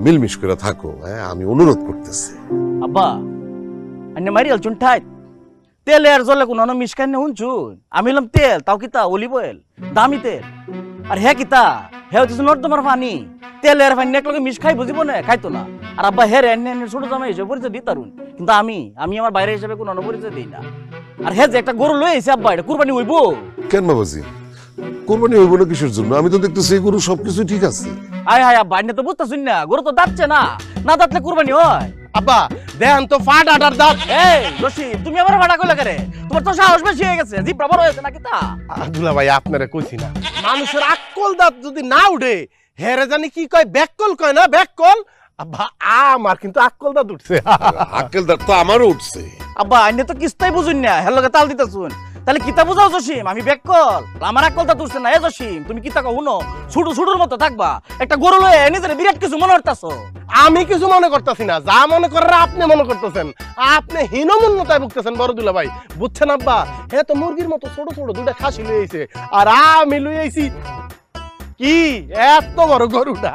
মিলমিশ করে থাকো, হ্যাঁ আমি অনুরোধ করতেছি।
আব্বা আন্নে মারি আলচুন ঠাই তেলে আর জলে কোনো মিশকাই না শুনছুন আমি হলাম তেল তাও কিতা অলিভ অয়েল দামি তেল আর হ্যাঁ কিতা হ্যাঁ হচ্ছে নর্দমার পানি তেল আর পানি একলগে মিশ খাই বুঝিব না খাইতো না আর আব্বা হ্যাঁ রে ছোট জামাই হিসেবে পরিচয় দিতারুন কিন্তু আমি আমার বাইরে হিসেবে কোনো পরিচয় দিই না আর হ্যাঁ যে একটা গরু লয়ে এসে আব্বা এটা কুরবানি হইব
কেন বাবাজি কোরবানি হইব না কিসের জন্য আমি তো দেখতেছি এই গরু সবকিছু ঠিক আছে
আয় হায় আব্বা এনে তো বুঝতেছুন না গরু তো দাঁতছে না না দাঁতলে কুরবানি হয়
আব্বা দেন তো ফাট আটার দাঁত।
এই রশিদ তুমি আবার ফাটা কইলা করে তোমার তো সাহস বেশি হয়ে গেছে জিব্রা বড় হয়েছে নাকি তা
দুলা ভাই আপনারে কইছি না মানুষের আক্কল দাঁত যদি না উঠে হেরে জানি কি কয় ব্যাককল কয় না ব্যাককল আব্বা আমার কিন্তু আক্কল দাঁত উঠছে
আক্কেল দাঁত তো আমারও উঠছে
আব্বা আইনে তো কিস্তাই বুঝুন না হের লগে তাল দিতেছুন তাহলে কিতা বুঝাও জসিম আমি ব্যাককল আমার আক্কল দাঁত উঠছে না এ জসিম তুমি কিতা কও হুনো ছুটু ছুটুর মতো থাকবা একটা গরু লয়ে নিজের বিরাট কিছু মনে করতাছো
আমি কিছু মনে করতেছি না যা মনে করার আপনি মনে করতেছেন আপনি হীনমন্যতায় ভুগতেছেন বড় দুলা ভাই বুঝছেন আব্বা হে তো মুরগির মতো ছোট ছোট দুটা খাসি লয়ে আইছে আর আমি লয়ে আইছি কি এত বড় গরুটা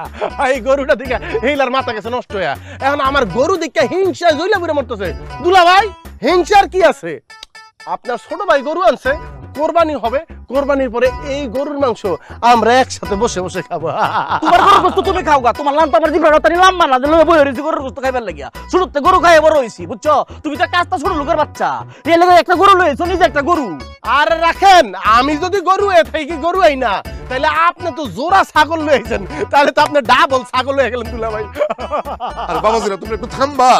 এই গরুটা দেখে এইলার মাথা গেছে নষ্ট হয়ে এখন আমার গরু দেখে হিংসা জইলা পুরে মরতেছে দুলা ভাই হিংসার কি আছে আপনার ছোট ভাই গরু আনছে কোরবানি হবে কোরবানির পরে এই গরুর মাংস আমরা একসাথে বসে বসে খাবো
তোমার গরুর গোশত তুমি খাও গা তোমার লান্তা আমার জিব্রা তানি লাম্বা না দিলে বই হইছি গরুর গোশত খাইবার লাগিয়া শুরুতে গরু খাইয়ে বড় হইছি বুঝছো তুমি তো কাজটা ছোট লোকের বাচ্চা এই লাগে একটা গরু লইছো নিজে একটা গরু
আর রাখেন আমি যদি গরু এ থেকে গরু আই না তাহলে আপনি তো জোড়া ছাগল লইছেন তাহলে তো আপনি ডাবল ছাগল হয়ে গেলেন দুলা ভাই
আর বাবাজিরা তুমি একটু থামবা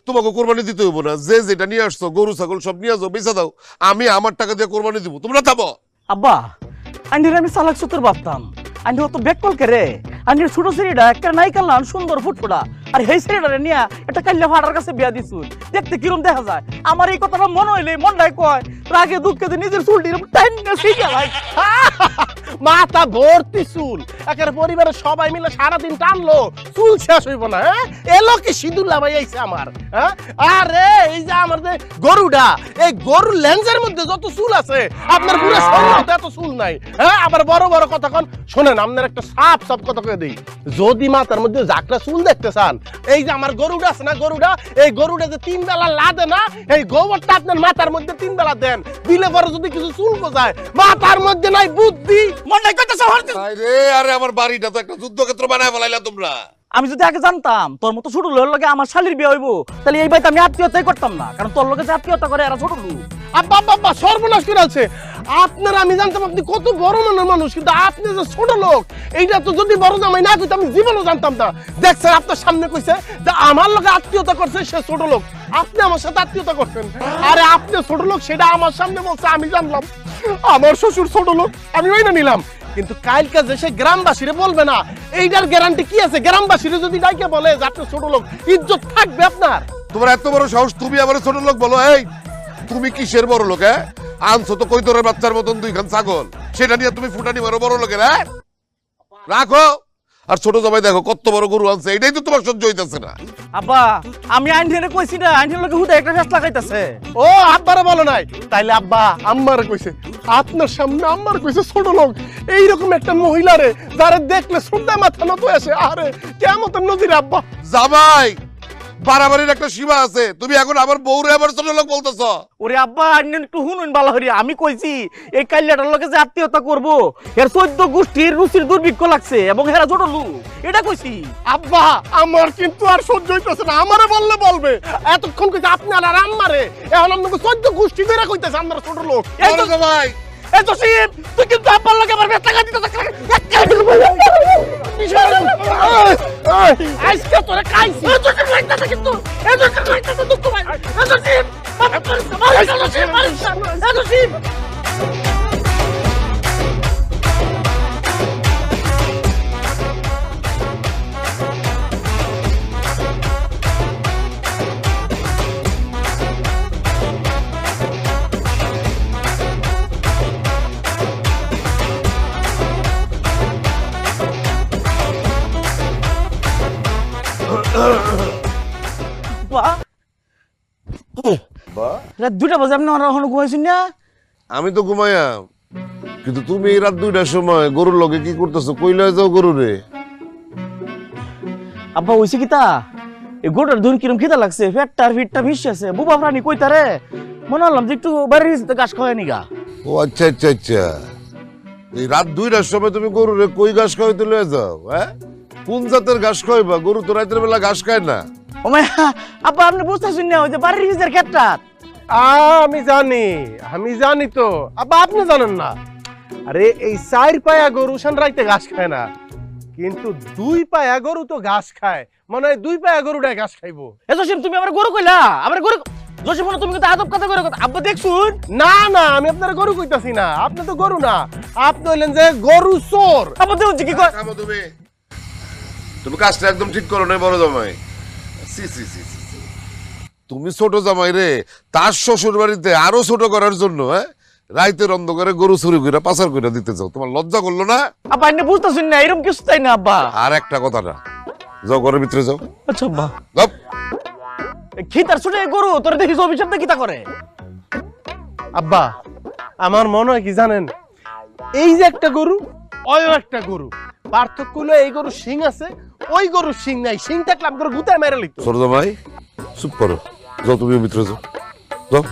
তোমাকে কোরবানি দিতে হইব না যে যেটা নিয়ে আসছো গরু ছাগল সব নিয়ে যাও বেচা দাও আমি আমার টাকা দিয়ে কোরবানি দিব তোমরা থামো
আব্বা আন্ডির আমি চালাক সুতোর ভাবতাম আন্ডি তো বেককল কে রে আন্ডির ছোট ছেলেটা একটা নাই কালান সুন্দর ফুটফুটা আর এই ছেলেটারে নিয়া একটা কাল্লা ফাটার কাছে বিয়া দিছুন দেখতে কিরম দেখা যায় আমার এই কথাটা মনে হইলে মনটাই কয় রাগে দুঃখে নিজের চুলটি টাইম না শিখে ভাই
মাথা ভর্তি চুল একেবারে পরিবারের সবাই মিলে সারাদিন টানলো চুল শেষ হইব না হ্যাঁ এলো কি সিঁদুর লাগাই আইছে আমার হ্যাঁ আরে এই যে আমার যে গরুটা এই গরুর লেন্সের মধ্যে যত চুল আছে আপনার পুরো শরীরে এত চুল নাই হ্যাঁ আবার বড় বড় কথা কোন শোনেন আপনার একটা সাপ সাপ কথা কয়ে দেই যদি মাথার মধ্যে জাকরা চুল দেখতে চান এই যে আমার গরুটা আছে না গরুটা এই গরুটা যে 3 বেলা লাদে না এই গোবরটা আপনার মাথার মধ্যে 3 বেলা দেন দিলে পরে যদি কিছু চুল গজায় মাথার মধ্যে নাই বুদ্ধি
মনে কইতেছ হরতে
আরে আরে আমার বাড়িটা তো একটা যুদ্ধক্ষেত্র বানায় ফেলাইলা তোমরা
আমি যদি আগে জানতাম তোর মতো ছোট লোকের লগে আমার শালির বিয়ে হইব তাহলে এই বাইতে আমি আত্মীয়তাই করতাম না কারণ তোর লগে যে আত্মীয়তা করে এরা ছোট লোক
আব্বা আব্বা সর্বনাশ করে আছে আপনারা আমি জানতাম আপনি কত বড় মনের মানুষ কিন্তু আপনি যে ছোট লোক এইটা তো যদি বড় জামাই না কইতে আমি জীবনও জানতাম না দেখছেন আপনার সামনে কইছে যে আমার লগে আত্মীয়তা করছে সে ছোট লোক আপনি আমার সাথে আত্মীয়তা করছেন আরে আপনি ছোট লোক সেটা আমার সামনে বলছে আমি জানলাম আমার শ্বশুর ছোট লোক আমি ওইটা নিলাম কিন্তু কালকে যে সে গ্রামবাসীরে বলবে না এইটার গ্যারান্টি কি আছে গ্রামবাসীরে যদি ডাইকে বলে যে আপনি ছোট লোক ইজ্জত থাকবে আপনার
তোমার এত বড় সাহস তুমি আবার ছোট লোক বলো এই তুমি কিসের বড় লোক হ্যাঁ আনছো তো কৈতরের বাচ্চার মতন 2 খান ছাগল সেটা নিয়ে তুমি ফুটানি মারো বড় লোকের হ্যাঁ রাখো আর ছোট জামাই দেখো কত বড় গরু আনছে এটাই তো তোমার সহ্য হইতাছে না
আব্বা আমি আইনজেনে কইছি না আইনের লগে হুদা একটা ফেস লাগাইতাছে
ও আব্বারে বলো নাই তাইলে আব্বা আম্মারে কইছে আপনার সামনে আম্মার কইছে ছোট লোক এইরকম একটা মহিলারে যারা দেখলে সুন্দর মাথা নত আসে আরে কেমন নজির আব্বা
জামাই বাড়াবাড়ির একটা সীমা আছে তুমি এখন আবার বউরে আবার ছোট লোক বলতেছ
ওরে আব্বা আইনের একটু হুনুন বালা হরি আমি কইছি এই কাইল্লাটার লগে যে আত্মীয়তা করব এর 14 গোষ্ঠীর রুচির দুর্ভিক্ষ লাগছে এবং হেরা ছোট লোক এটা কইছি
আব্বা আমার কিন্তু আর সহ্য হইতেছে না আমারে বললে বলবে এতক্ষণ কইছে আপনি আর আম্মারে এখন আপনাকে 14 গোষ্ঠী ধরে কইতেছে আমরা ছোট লোক
এই তো জামাই
এই তো শিব তুই কিন্তু আব্বার লগে আমার বেটা টাকা দিতে
আজকে তোরে খাইছি
কিন্তু রাত 2টা বাজে আপনি এখনো ঘুমাইছেন না
আমি তো ঘুমাইয়া কিন্তু তুমি এই রাত 2টার সময় গরুর লগে কি করতেছো কইলে যাও গরুরে
আব্বা হইছে কি তা এই গরুটার ধুন কিরম খিদা লাগছে, ফিটটা ভিসছে, বুবা প্রাণী কইতারে মনে হলাম যে একটু বাড়ির ভিতরে ঘাস খাওয়াই নিগা।
ও আচ্ছা আচ্ছা আচ্ছা, এই রাত 2টার সময় তুমি গরুরে কই ঘাস খাওয়াইতে লয়ে যাও? হ্যাঁ, কোন জাতের ঘাস খাওয়াইবা? গরু তো রাতের বেলা ঘাস খায় না।
ও মায়া আব্বা, আপনি বুঝতেছেন না, ওই যে বাড়ির ভিতরের ক্ষেতটা।
আমি জানি তো আব্বা, আপনি জানেন না? আরে এই 4 পায়া গরু রাইতে ঘাস খায় না, কিন্তু 2 পায়া গরু তো ঘাস খায়। মানে 2 পায়া গরুটা ঘাস খাইবো।
এ জসিম, তুমি আমার গরু কইলা? আমার গরু জসিম, তুমি কিন্তু আদব কথা করে কথা। আব্বা দেখছুন?
না না, আমি আপনার গরু কইতাছি না, আপনি তো গরু না, আপনি হইলেন যে গরু চোর।
আব্বা দেখুন কি কয়।
তুমি কাজটা একদম ঠিক করো না বড় জামাই। সি সি সি সি, তুমি ছোট জামাই রে তার শ্বশুর বাড়িতে আরো ছোট করার জন্য রাইতের অন্ধকারে গরু চুরি করে পাচার করে দিতে চাও? তোমার লজ্জা করলো না?
আব্বা আপনি বুঝতেছেন না, এরকম কিছু তাই না আব্বা।
আর একটা কথা না, যাও ঘরের ভিতরে যাও।
আচ্ছা আব্বা।
যাও।
খিতার ছোট গরু তোর দেখিস অভিশাপ কিতা করে?
আব্বা আমার মনে হয় কি জানেন, এই যে একটা গরু, ওই একটা গরু, পার্থক্য হলো এই গরু শিং আছে, ওই গরু শিং নাই। শিং থাকলে আমি গরু গুতায় মেরে লিখতো।
ছোট জামাই চুপ করো, যাও তুমি ভিতরে যাও, যাও।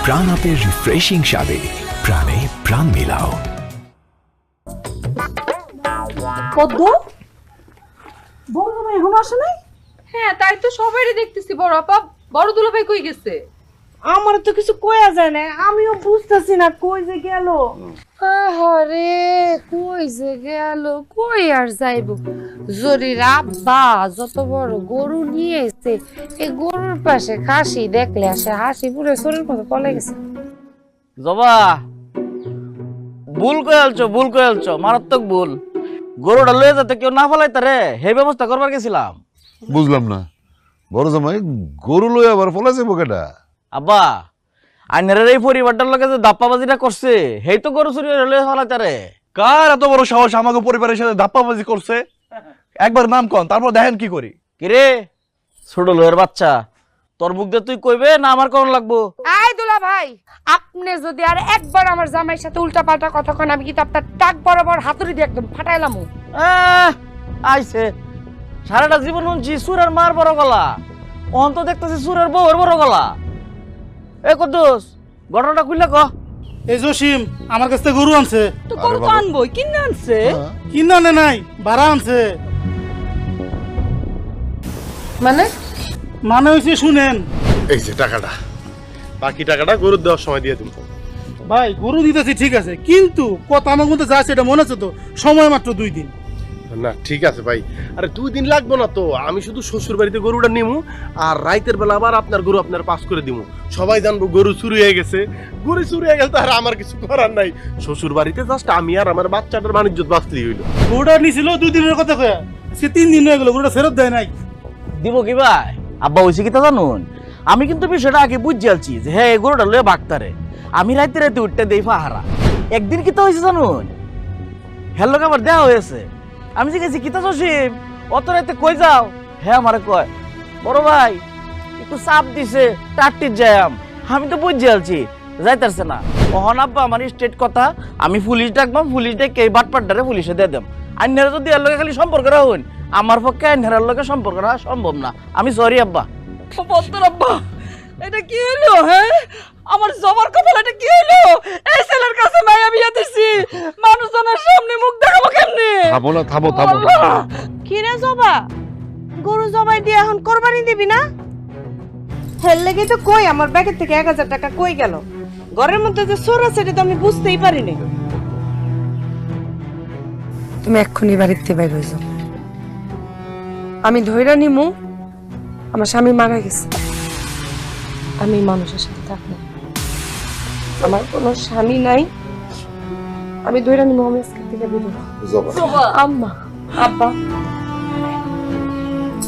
প্রাণ আপের রিফ্রেশিং স্বাদে প্রাণে প্রাণ মিলাও।
পদ্ম, বড় ভাই এখন আসে নাই?
হ্যাঁ তাই তো সবাইরই দেখতেছি। বড় আপা, বড় দুলাভাই কই গেছে?
আমার তো কিছু কয়া যায় না, আমিও বুঝতেছি না কই যে গেল।
আরে কই যে গেল, কই আর যাইব? জরির আব্বা যত বড় গরু নিয়ে এসে, এই গরুর পাশে খাসি দেখলে আসে হাসি পুরে শরীর মতো পলে গেছে।
জবা ভুল কয়ালছো, মারাত্মক ভুল। গরুটা লয়ে যেতে কেউ না ফেলাই তারে হে ব্যবস্থা করবার গেছিলাম।
বুঝলাম না বড় জামাই, গরু লয়ে আবার ফলাইছে বোকেটা?
আব্বা আইনের এই পরিবারটার লগে যে দাপ্পাবাজিটা করছে, হেই তো গরু চুরি লয়ে ফেলাই তারে।
কার এত বড় সাহস আমাকে পরিবারের সাথে ধাপ্পাবাজি করছে? একবার নাম কন, তারপর দেখেন কি করি।
কিরে ছোট লোয়ের বাচ্চা, তোর মুখ দিয়ে তুই কইবে না আমার কোন লাগবো?
এই দুলা ভাই, আপনি যদি আর একবার আমার জামাইয়ের সাথে উল্টা পাল্টা কথা কন, আমি কিন্তু আপনার টাক বরাবর হাতুড়ি দিয়ে একদম ফাটাইলাম।
আইছে সারাটা জীবন শুনছি সুরের মার বড় গলা, অন্ত দেখতেছি সুরের বউয়ের বড় গলা। এ কদ্দুস ঘটনাটা খুললে ক।
এই জসিম আমার কাছ থেকে গরু আনছে।
তো গরু তো আনবই, কিনে আনছে?
কিনে আনে নাই, ভাড়া আনছে। মানে হইছে শুনেন,
এই যে টাকাটা, বাকি টাকাটা গরুর দেওয়ার সময় দিয়ে দিন।
ভাই গরু দিতেছি ঠিক আছে, কিন্তু কথা আমার মধ্যে যা সেটা মনে আছে তো? সময় মাত্র 2 দিন।
না ঠিক আছে ভাই, আরে 2 দিন লাগবো না তো। আমি শুধু শ্বশুর বাড়িতে গরুটা নিমু, আর রাইতের বেলা আবার আপনার গরু আপনার পাস করে দিমু। সবাই জানবো গরু চুরি হয়ে গেছে। গরু চুরি হয়ে গেলে তো আর আমার কিছু করার নাই। শ্বশুর বাড়িতে জাস্ট আমি আর আমার বাচ্চাটার বাণিজ্য বাঁচলেই হইলো।
গরুটা নিছিল 2 দিনের কথা কয়া, সে 3 দিন হয়ে গেল, গরুটা ফেরত দেয় নাই।
দিব কি ভাই? আব্বা হইছে কি তা জানুন, আমি কিন্তু বিষয়টা আগে বুঝে আলছি যে হ্যাঁ এই গরুটা লয়ে বাগতারে। আমি রাইতে রাইতে উঠতে দেই পাহারা। একদিন কি তা হয়েছে জানুন, হ্যালো আমার দেওয়া হয়েছে। আমি জিজ্ঞেস কিতা জসিম অত রাইতে কই যাও? হ্যাঁ আমারে কয় বড় ভাই একটু চাপ দিছে, টাট্টির যাইম। আমি তো বুঝে আলছি যাইতারছে না। ওহন আব্বা আমার স্টেট কথা, আমি পুলিশ ডাকবাম, পুলিশ ডেকে এই বাটপাটটারে পুলিশে দিয়ে দেম। আইনারা যদি এর লগে খালি সম্পর্ক রাখুন, আমার পক্ষে আইনার লগে সম্পর্ক রাখা সম্ভব না। আমি সরি আব্বা।
পদ্মর আব্বা, এটা কি হলো? হ্যাঁ আমার জবার কপাল, এটা কি হলো? এই ছেলের কাছে মাইয়া বিয়া দিছি, মানুষজনের সামনে মুখ দেখাবো কেমনে?
থামো না, থামো।
কি রে জবা, গরু জবাই দিয়ে এখন কোরবানি দিবি না? হেল লেগে তো কই আমার ব্যাগের থেকে 1000 টাকা কই গেল? ঘরের মধ্যে যে চোর আছে এটা তো আমি বুঝতেই পারিনি।
তুমি এক্ষুনি বাড়িতে বাইর হয়ে যাও। আমি ধইরা নিমু আমার স্বামী মারা গেছে, আমি মানুষের সাথে থাকবো, আমার কোনো স্বামী নাই। আমি ধইরা নিমু, আমি আজকে থেকে বেরোবো। আম্মা, আব্বা,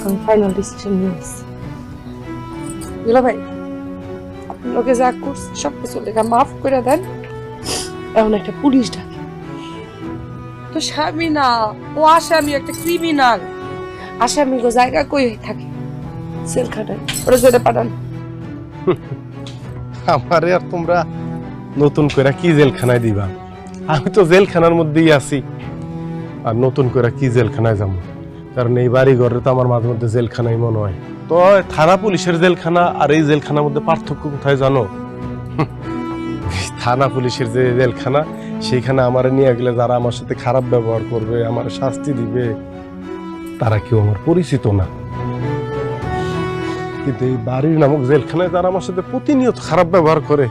আমি ফাইনাল ডিসিশন নিয়েছি। দুলা ভাই, আপনি লোকে যা করছে সব কিছু লেখা মাফ করে দেন। এখন একটা পুলিশ ডাকে। তো স্বামী না, ও আসামি, একটা ক্রিমিনাল। আসামি গো জায়গা কই থাকে? সেলখানায়, ওরা জেলে পাঠান।
আমারে আর তোমরা নতুন করে কি জেলখানায় দিবা? আমি তো জেলখানার মধ্যেই আছি, আর নতুন করে কি জেলখানায় যাবো? কারণ এই বাড়ি ঘরে তো আমার মাঝে মধ্যে জেলখানাই মনে হয়। তো থানা পুলিশের জেলখানা আর এই জেলখানার মধ্যে পার্থক্য কোথায় জানো? থানা পুলিশের যে জেলখানা, সেইখানে আমার নিয়ে গেলে যারা আমার সাথে খারাপ ব্যবহার করবে, আমার শাস্তি দিবে, তারা কেউ আমার পরিচিত না। কিন্তু এই বাড়ির নামক জেলখানায় যারা আমার সাথে প্রতিনিয়ত খারাপ ব্যবহার করে,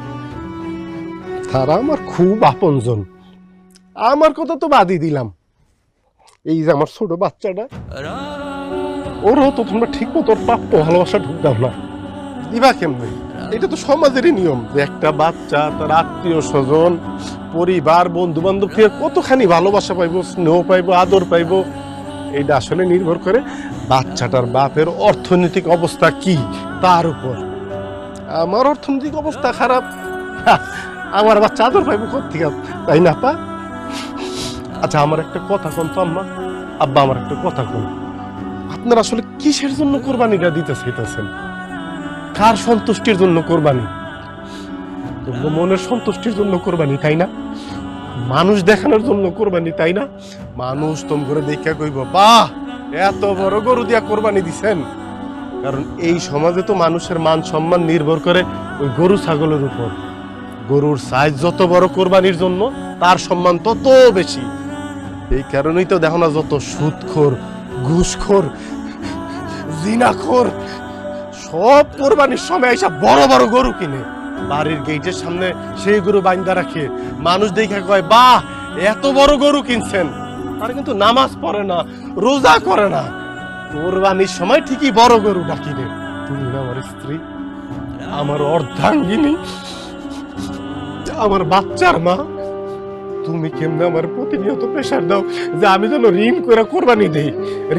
তারা আমার খুব আপনজন। আমার কথা তো বাদই দিলাম, এই যে আমার ছোট বাচ্চাটা, ওরও তো তোমরা ঠিক মতো ওর প্রাপ্য ভালোবাসা ঢুক দাও না। দিবা কেমনে? এটা তো সমাজেরই নিয়ম যে একটা বাচ্চা তার আত্মীয় স্বজন, পরিবার, বন্ধু বান্ধব থেকে কতখানি ভালোবাসা পাইবো, স্নেহ পাইবো, আদর পাইবো, এইটা আসলে নির্ভর করে বাচ্চাটার বাপের অর্থনৈতিক অবস্থা কি তার উপর। আমার অর্থনৈতিক অবস্থা খারাপ, আমার বাচ্চা আদর পাইবো কোত্থেকে, তাই না পা? আচ্ছা আমার একটা কথা কোন তো আম্মা, আব্বা আমার একটা কথা কোন, আপনারা আসলে কিসের জন্য কোরবানিটা দিতে চাইতেছেন? কার সন্তুষ্টির জন্য কোরবানি? মনের সন্তুষ্টির জন্য কোরবানি, তাই না? মানুষ দেখানোর জন্য কোরবানি, তাই না? মানুষ তোম করে দেখা কইব, বাহ এত বড় গরু দিয়া কোরবানি দিছেন। কারণ এই সমাজে তো মানুষের মান সম্মান নির্ভর করে ওই গরু ছাগলের উপর। গরুর সাইজ যত বড় কোরবানির জন্য তার সম্মান তত বেশি। এই কারণেই তো দেখো না যত সুদখোর, ঘুষখোর, জিনাখোর সব কোরবানির সময় এসব বড় বড় গরু কিনে বাড়ির গেটের সামনে সেই গরু বাইন্দা রাখে। মানুষ দেখে কয়, বাহ এত বড় গরু কিনছেন। তারা কিন্তু নামাজ পড়ে না, রোজা করে না। কোরবানির সময় ঠিকই বড় গরুটা কিনে। তুমি না আমার স্ত্রী, আমার অর্ধাঙ্গিনী, আমার বাচ্চার মা, তুমি কেমনে আমার প্রতিনিয়ত প্রেশার দাও যে আমি যেন ঋণ করে কোরবানি দেই,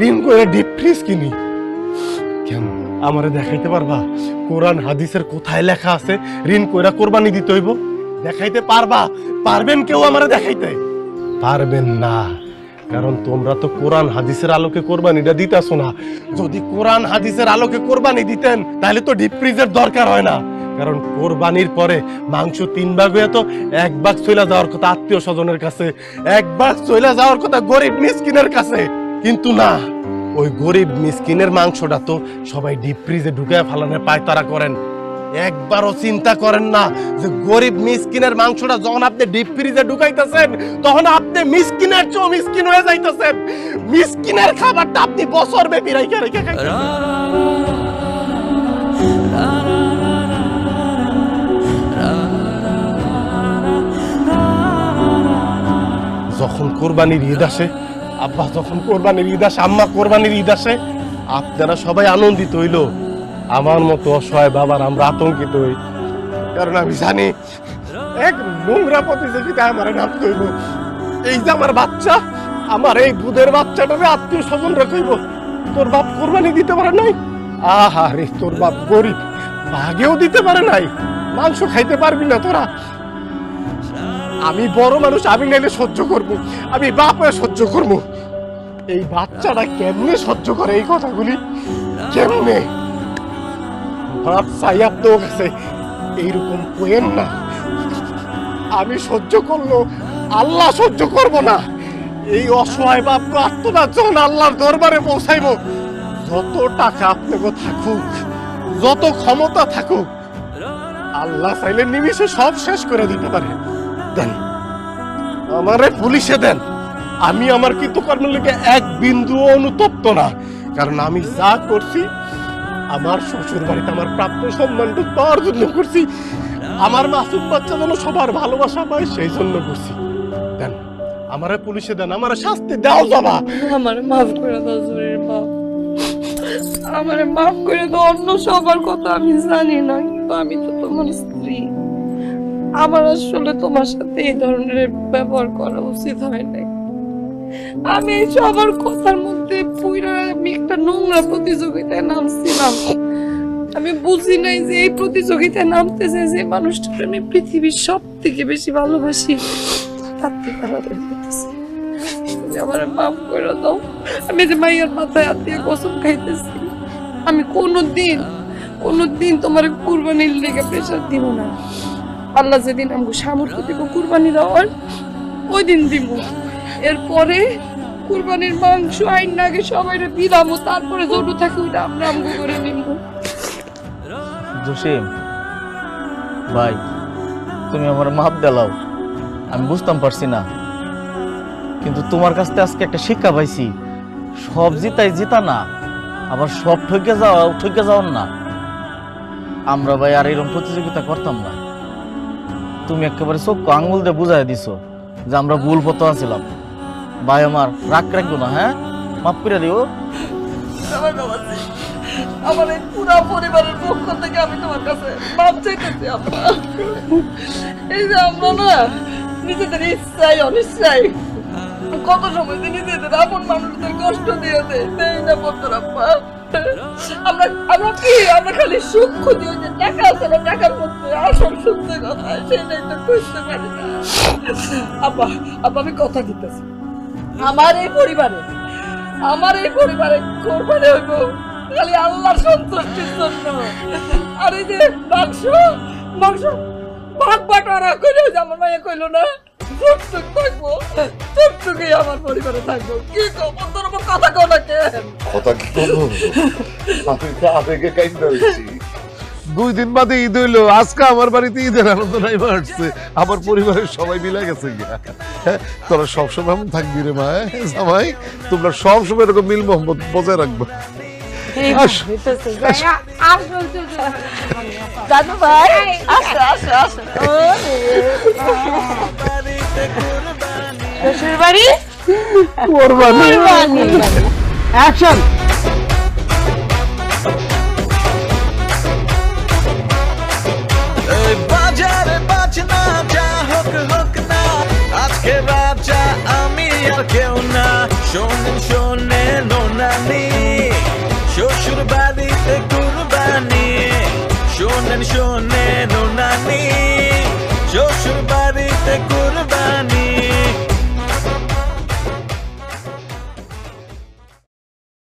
ঋণ করে ডিপ ফ্রিজ কিনি। কেন আমারে দেখাইতে পারবা কোরআন হাদিসের কোথায় লেখা আছে ঋণ কইরা কোরবানি দিতে হইব? দেখাইতে পারবা? পারবেন কেউ আমারে দেখাইতে? পারবেন না, কারণ তোমরা তো কোরআন হাদিসের আলোকে কোরবানিটা দিতাছো না। যদি কোরআন হাদিসের আলোকে কোরবানি দিতেন তাহলে তো ডিপ ফ্রিজের দরকার হয় না। কারণ কোরবানির পরে মাংস 3 ভাগ হয়ে তো 1 ভাগ চলে যাওয়ার কথা আত্মীয় স্বজনের কাছে, 1 ভাগ চলে যাওয়ার কথা গরিব মিসকিনের কাছে। কিন্তু না, ওই গরিব মিসকিনের মাংসটা তো সবাই ডিপ ফ্রিজে ঢুকায় ফালানোর পায়তারা করেন। একবারও চিন্তা করেন না যে গরিব মিসকিনের মাংসটা যখন আপনি ডিপ ফ্রিজে ঢুকাইতেছেন তখন আপনি মিসকিনের চেয়ে মিসকিন হয়ে যাইতেছেন। মিসকিনের খাবারটা আপনি বছর ব্যাপী রাইখা রেখে খাইতেছেন। যখন কোরবানির ঈদ আসে, আব্বা যখন কোরবানির ঈদ আসে, আম্মা কোরবানির ঈদ আসে, আপনারা সবাই আনন্দিত হইল, আমার মতো অসহায় বাবার আমরা আতঙ্কিত হই। কারণ আমি জানি এক নোংরা প্রতিযোগিতায় আমার নামতে হইব। এই যে আমার বাচ্চা, আমার এই দুধের বাচ্চাটাকে আত্মীয় স্বজনরা কইব, তোর বাপ কোরবানি দিতে পারে নাই, আহা রে তোর বাপ গরিব, ভাগেও দিতে পারে নাই, মাংস খাইতে পারবি না তোরা। আমি বড় মানুষ, আমি নাইলে সহ্য করব, আমি বাপ হয়ে সহ্য করব। এই বাচ্চাটা কেমনে সহ্য করে এই কথাগুলি? কেমনে? বাপ চাই আপনার কাছে এইরকম কোয়েন না। আমি সহ্য করলো আল্লাহ সহ্য করব না। এই অসহায় বাপকে আত্মনাথ যখন আল্লাহর দরবারে পৌঁছাইব, যত টাকা আপনাকে থাকুক, যত ক্ষমতা থাকুক, আল্লাহ চাইলে নিমিষে সব শেষ করে দিতে পারে। দেন আমারে পুলিশে দেন, আমি আমার কৃতকর্মের লেগে এক বিন্দু অনুতপ্ত না। কারণ আমি যা করছি আমার শ্বশুর বাড়িতে আমার প্রাপ্য সম্মানটা পাওয়ার জন্য করছি, আমার মাসুম বাচ্চা যেন সবার ভালোবাসা পায় সেই জন্য করছি। দেন আমারে পুলিশে দেন, আমারে শাস্তি দাও। যাবা
আমারে মাফ করে দাও জুরির বাপ, আমারে মাফ করে দাও। অন্য সবার কথা আমি জানি না, কিন্তু আমি তো তোমার স্ত্রী। আমার আসলে তোমার সাথে এই ধরনের ব্যবহার করা উচিত হয় নাই। আমি সবার কথার মধ্যে পুরা আমি একটা নোংরা প্রতিযোগিতায় নামছিলাম। আমি বুঝি নাই যে এই প্রতিযোগিতায় নামতেছে যে মানুষটাকে আমি পৃথিবীর সব থেকে বেশি ভালোবাসি, তার থেকে খারাপ হয়ে যেতেছে। তুমি আমার মাফ করে দাও। আমি যে মাইয়ার মাথায় হাত দিয়ে কসম খাইতেছি, আমি কোনোদিন তোমার কুরবানির লেগে প্রেশার দিব না। আল্লাহ যেদিন আমাকে সামর্থ্য দিব কুরবানি দেওয়ার ওই দিন দিব। এরপরে কুরবানির মাংস আইন আগে সবাই দিলামো, তারপরে যত থাকে ওইটা আমরা আমগো করে নিব।
জসিম ভাই, তুমি আমার মাপ দিলাও, আমি বুঝতাম পারছি না, কিন্তু তোমার কাছ থেকে আজকে একটা শিক্ষা পাইছি। সব জিতাই জিতা না, আবার সব ঠকে যাওয়ার না। আমরা ভাই আর এরকম প্রতিযোগিতা করতাম না। তুমি একেবারে চোখ আঙ্গুল দিয়ে বুঝাই দিছো যে আমরা ভুল পথে আছিলাম। ভাই আমার রাগ রাখবো না, হ্যাঁ, মাফ করে দিও।
আমার এই পুরো পরিবারের পক্ষ থেকে আমি তোমার কাছে মাপ চাইতেছি আব্বা। এই যে আমরা না নিজেদের ইচ্ছাই অনিচ্ছাই কত সময় নিজেদের আপন মানুষদের কষ্ট দিয়ে দেয় না বলতো আব্বা। আমরা খালি সুখ খুঁজি, ওই যে টাকা আছে না, টাকার মধ্যে আসল সত্যি কথা সেটাই তো খুঁজতে পারি না আব্বা। আমি কথা দিতেছি, আমার এই পরিবারে কোরবানি হইব খালি আল্লাহর সন্তুষ্টির জন্য। আর এই যে মাংস ভাগ বাটোয়ারা করে আমার মাইয়া কইলো না, যতটুক থাকবো ততটুকুই আমার পরিবারে থাকবো। কি তোর কথা কও না কেন?
কথা কি বলবো, আমি তো আবেগে কাইন্দা হইছি। 2 দিন বাদে ঈদ হইলো, আজকে আমার বাড়িতে ঈদের আনন্দ নাই আসছে, আমার পরিবারের সবাই মিলে গেছে গিয়া। তোরা সবসময় এমন থাকবি রে মা, জামাই, তোমরা সবসময় এরকম মিল মোহাম্মদ বজায় রাখবো।
দাদু ভাই আসো।
শ্বশুর বাড়ি
কোরবানি।
অ্যাকশন।